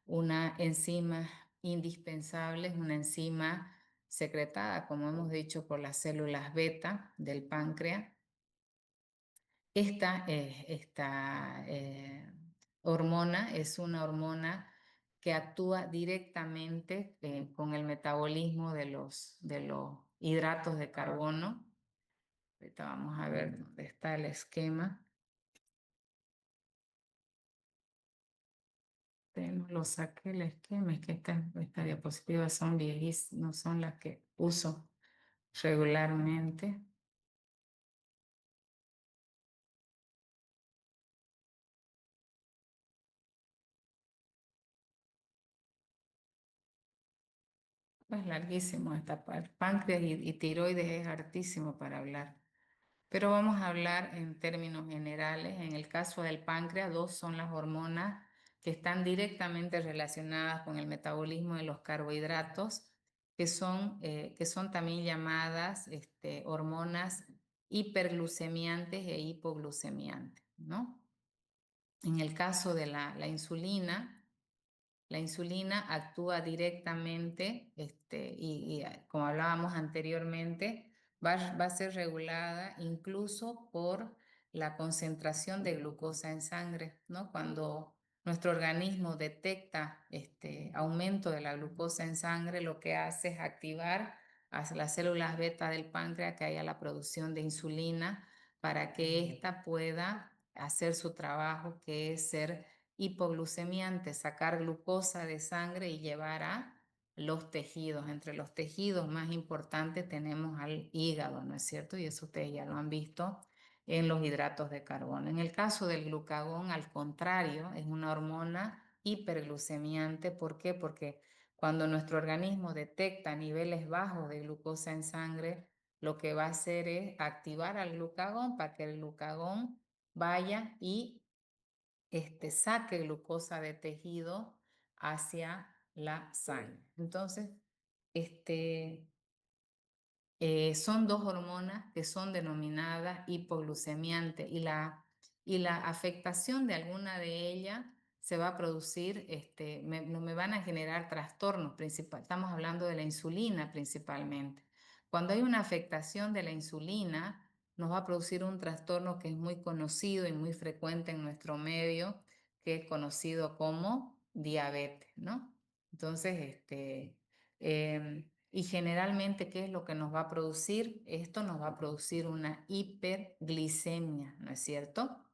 una enzima indispensable, es una enzima secretada, como hemos dicho, por las células beta del páncreas. Esta hormona es una hormona que actúa directamente con el metabolismo de los hidratos de carbono. Ahorita vamos a ver dónde está el esquema. No lo saqué el esquema, es que esta diapositiva son viejísimas, no son las que uso regularmente. Es larguísimo esta parte. Páncreas y tiroides es hartísimo para hablar. Pero vamos a hablar en términos generales. En el caso del páncreas, dos son las hormonas que están directamente relacionadas con el metabolismo de los carbohidratos, que son también llamadas hormonas hiperglucemiantes e hipoglucemiantes, ¿no? En el caso de la insulina actúa directamente, como hablábamos anteriormente, va a ser regulada incluso por la concentración de glucosa en sangre, ¿no? Cuando nuestro organismo detecta aumento de la glucosa en sangre, lo que hace es activar a las células beta del páncreas que haya la producción de insulina para que ésta pueda hacer su trabajo, que es ser hipoglucemiante, sacar glucosa de sangre y llevar a los tejidos. Entre los tejidos más importantes tenemos al hígado, ¿no es cierto? Y eso ustedes ya lo han visto en los hidratos de carbono. En el caso del glucagón, al contrario, es una hormona hiperglucemiante. ¿Por qué? Porque cuando nuestro organismo detecta niveles bajos de glucosa en sangre, lo que va a hacer es activar al glucagón para que el glucagón vaya y saque glucosa de tejido hacia la sangre. Entonces, son dos hormonas que son denominadas hipoglucemiantes y la afectación de alguna de ellas se va a producir, no me van a generar trastornos principal. Estamos hablando de la insulina principalmente. Cuando hay una afectación de la insulina, nos va a producir un trastorno que es muy conocido y muy frecuente en nuestro medio, que es conocido como diabetes, ¿no? Entonces, y generalmente, ¿qué es lo que nos va a producir? Esto nos va a producir una hiperglicemia, ¿no es cierto?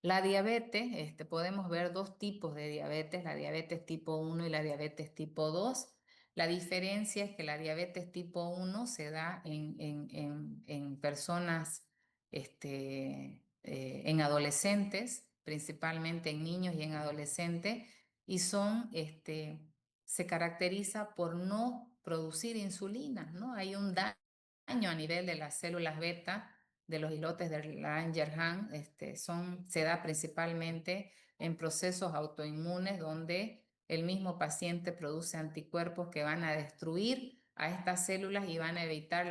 La diabetes, podemos ver dos tipos de diabetes, la diabetes tipo 1 y la diabetes tipo 2. La diferencia es que la diabetes tipo 1 se da en personas, en adolescentes, principalmente en niños y en adolescentes, y se caracteriza por no producir insulina, ¿no? Hay un daño a nivel de las células beta de los islotes de Langerhans, se da principalmente en procesos autoinmunes donde el mismo paciente produce anticuerpos que van a destruir a estas células y van a evitar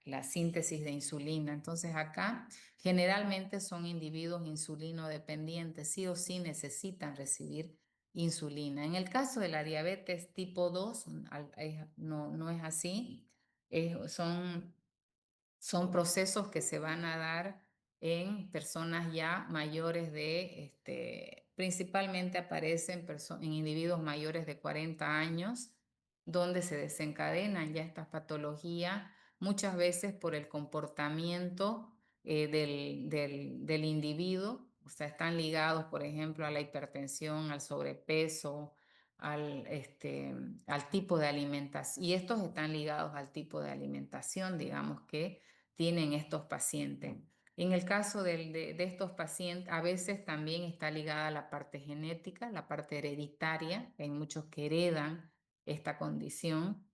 la síntesis de insulina. Entonces acá generalmente son individuos insulinodependientes, sí o sí necesitan recibir insulina. En el caso de la diabetes tipo 2, no es así. Son procesos que se van a dar en personas ya mayores principalmente aparecen en individuos mayores de 40 años, donde se desencadenan ya estas patologías, muchas veces por el comportamiento del individuo, o sea, están ligados, por ejemplo, a la hipertensión, al sobrepeso, al tipo de alimentación, y estos están ligados al tipo de alimentación, digamos, que tienen estos pacientes. En el caso de estos pacientes, a veces también está ligada a la parte genética, la parte hereditaria. Hay muchos que heredan esta condición.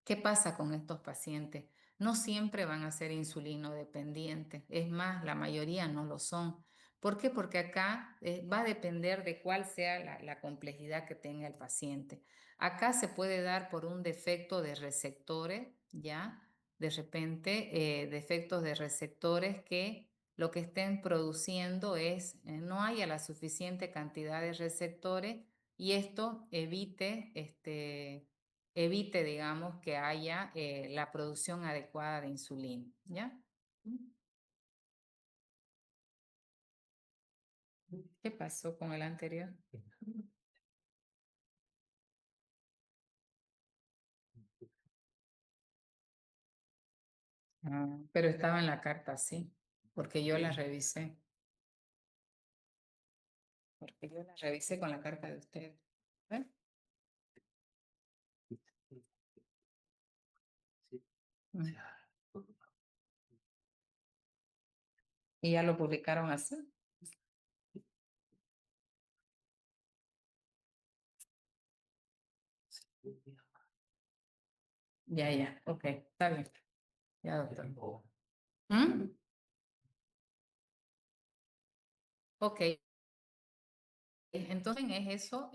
¿Qué pasa con estos pacientes? No siempre van a ser insulinodependientes, es más, la mayoría no lo son. ¿Por qué? Porque acá va a depender de cuál sea la complejidad que tenga el paciente. Acá se puede dar por un defecto de receptores, ¿ya? De repente, defectos de receptores que lo que estén produciendo es, no haya la suficiente cantidad de receptores y esto evite, digamos, que haya la producción adecuada de insulina, ¿ya? ¿Qué pasó con el anterior? Ah, pero estaba en la carta, sí, porque yo la revisé. Porque yo la revisé con la carta de usted. ¿Ven? Mm. Y ya lo publicaron así. Ya, ok, está bien. Ya, doctor. ¿Mm? Ok, entonces es eso,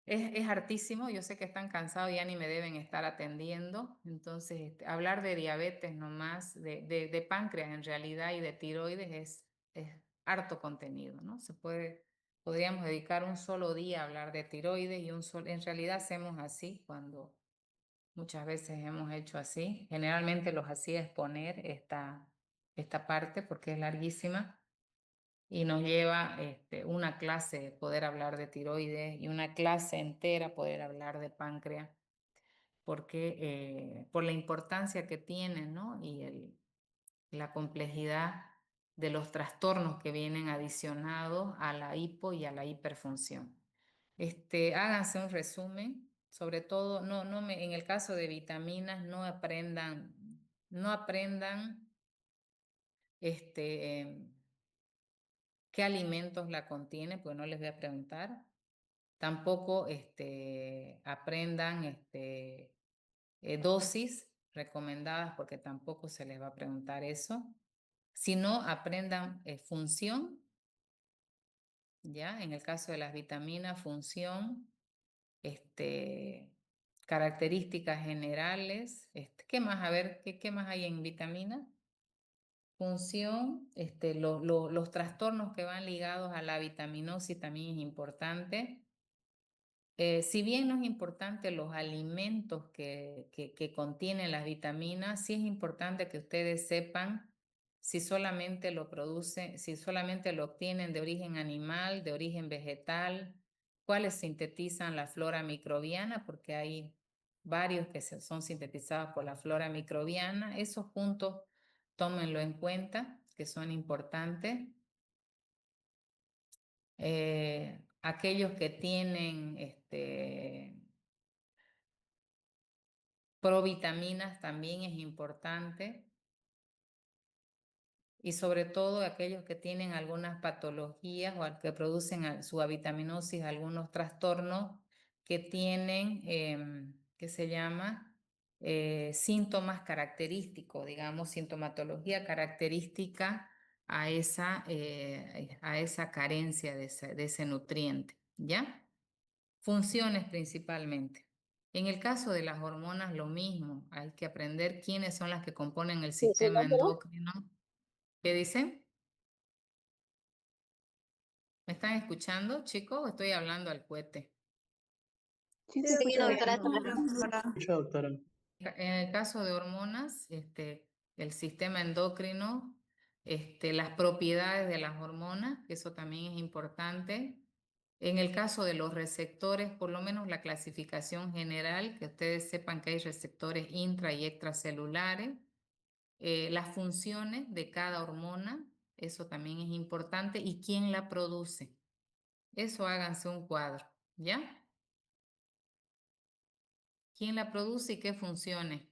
es hartísimo, yo sé que están cansados, ya ni me deben estar atendiendo, entonces hablar de diabetes nomás, de páncreas en realidad y de tiroides es harto contenido, ¿no? Podríamos dedicar un solo día a hablar de tiroides y en realidad hacemos así cuando muchas veces hemos hecho así, generalmente los hacía exponer esta parte porque es larguísima. Y nos lleva una clase poder hablar de tiroides y una clase entera poder hablar de páncreas, porque por la importancia que tiene, ¿no? Y la complejidad de los trastornos que vienen adicionados a la hipo y a la hiperfunción. Háganse un resumen, sobre todo, en el caso de vitaminas, no aprendan, qué alimentos la contiene, pues no les voy a preguntar. Tampoco aprendan dosis recomendadas, porque tampoco se les va a preguntar eso. Sino aprendan función, ¿ya? En el caso de las vitaminas, función, características generales. ¿Qué más? A ver, ¿qué más hay en vitaminas? Función, los trastornos que van ligados a la vitaminosis también es importante. Si bien no es importante los alimentos que contienen las vitaminas, sí es importante que ustedes sepan si solamente lo producen, si solamente lo obtienen de origen animal, de origen vegetal, cuáles sintetizan la flora microbiana, porque hay varios que son sintetizados por la flora microbiana. Esos puntos tómenlo en cuenta, que son importantes. Aquellos que tienen provitaminas también es importante. Y sobre todo aquellos que tienen algunas patologías o que producen su avitaminosis, algunos trastornos que tienen, ¿qué se llama? Síntomas característicos, digamos, sintomatología característica a esa carencia de ese nutriente, ¿ya? Funciones principalmente. En el caso de las hormonas, lo mismo. Hay que aprender quiénes son las que componen el sistema endocrino. ¿Qué dicen? ¿Me están escuchando, chicos? ¿O estoy hablando al cohete? Sí, Sí, doctora. Escucha, doctora. En el caso de hormonas, el sistema endocrino, las propiedades de las hormonas, que eso también es importante. En el caso de los receptores, por lo menos la clasificación general, que ustedes sepan que hay receptores intra y extracelulares. Las funciones de cada hormona, eso también es importante, y quién la produce. Eso háganse un cuadro, ¿ya? ¿Quién la produce y qué funciones?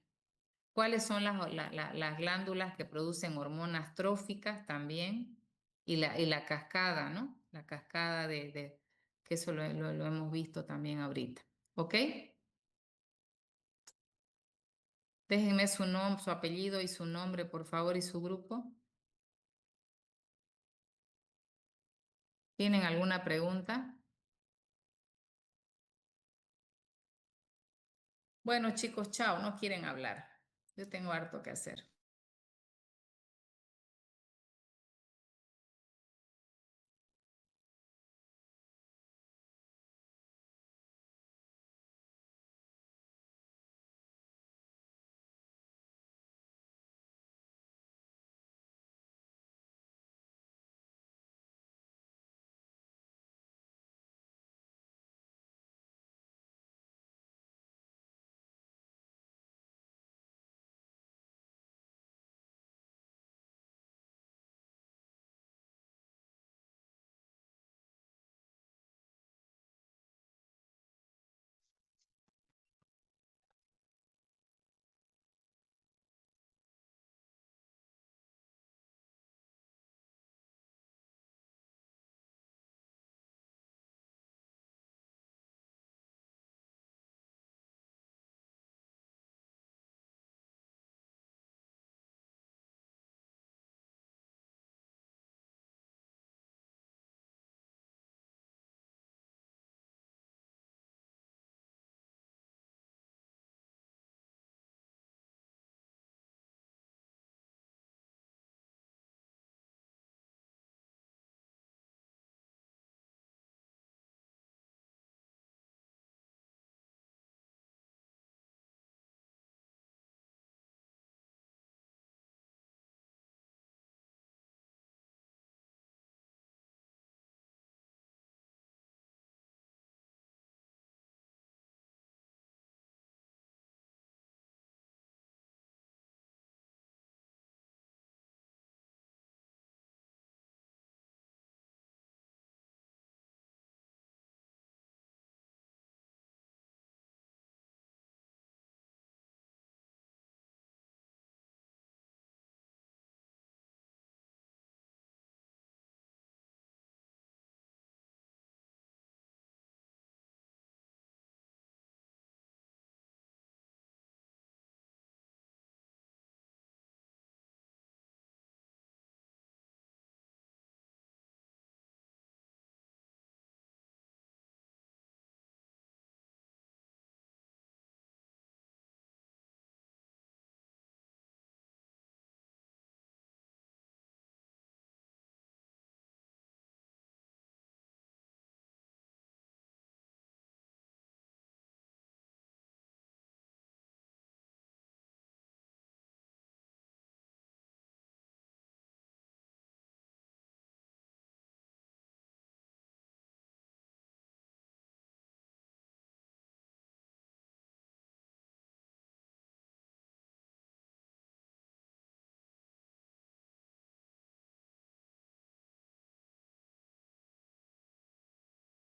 ¿Cuáles son las glándulas que producen hormonas tróficas también? Y la cascada, ¿no? La cascada que eso lo hemos visto también ahorita. ¿Ok? Déjenme su nombre, su apellido y su nombre, por favor, y su grupo. ¿Tienen alguna pregunta? Bueno, chicos, chao, no quieren hablar. Yo tengo harto que hacer.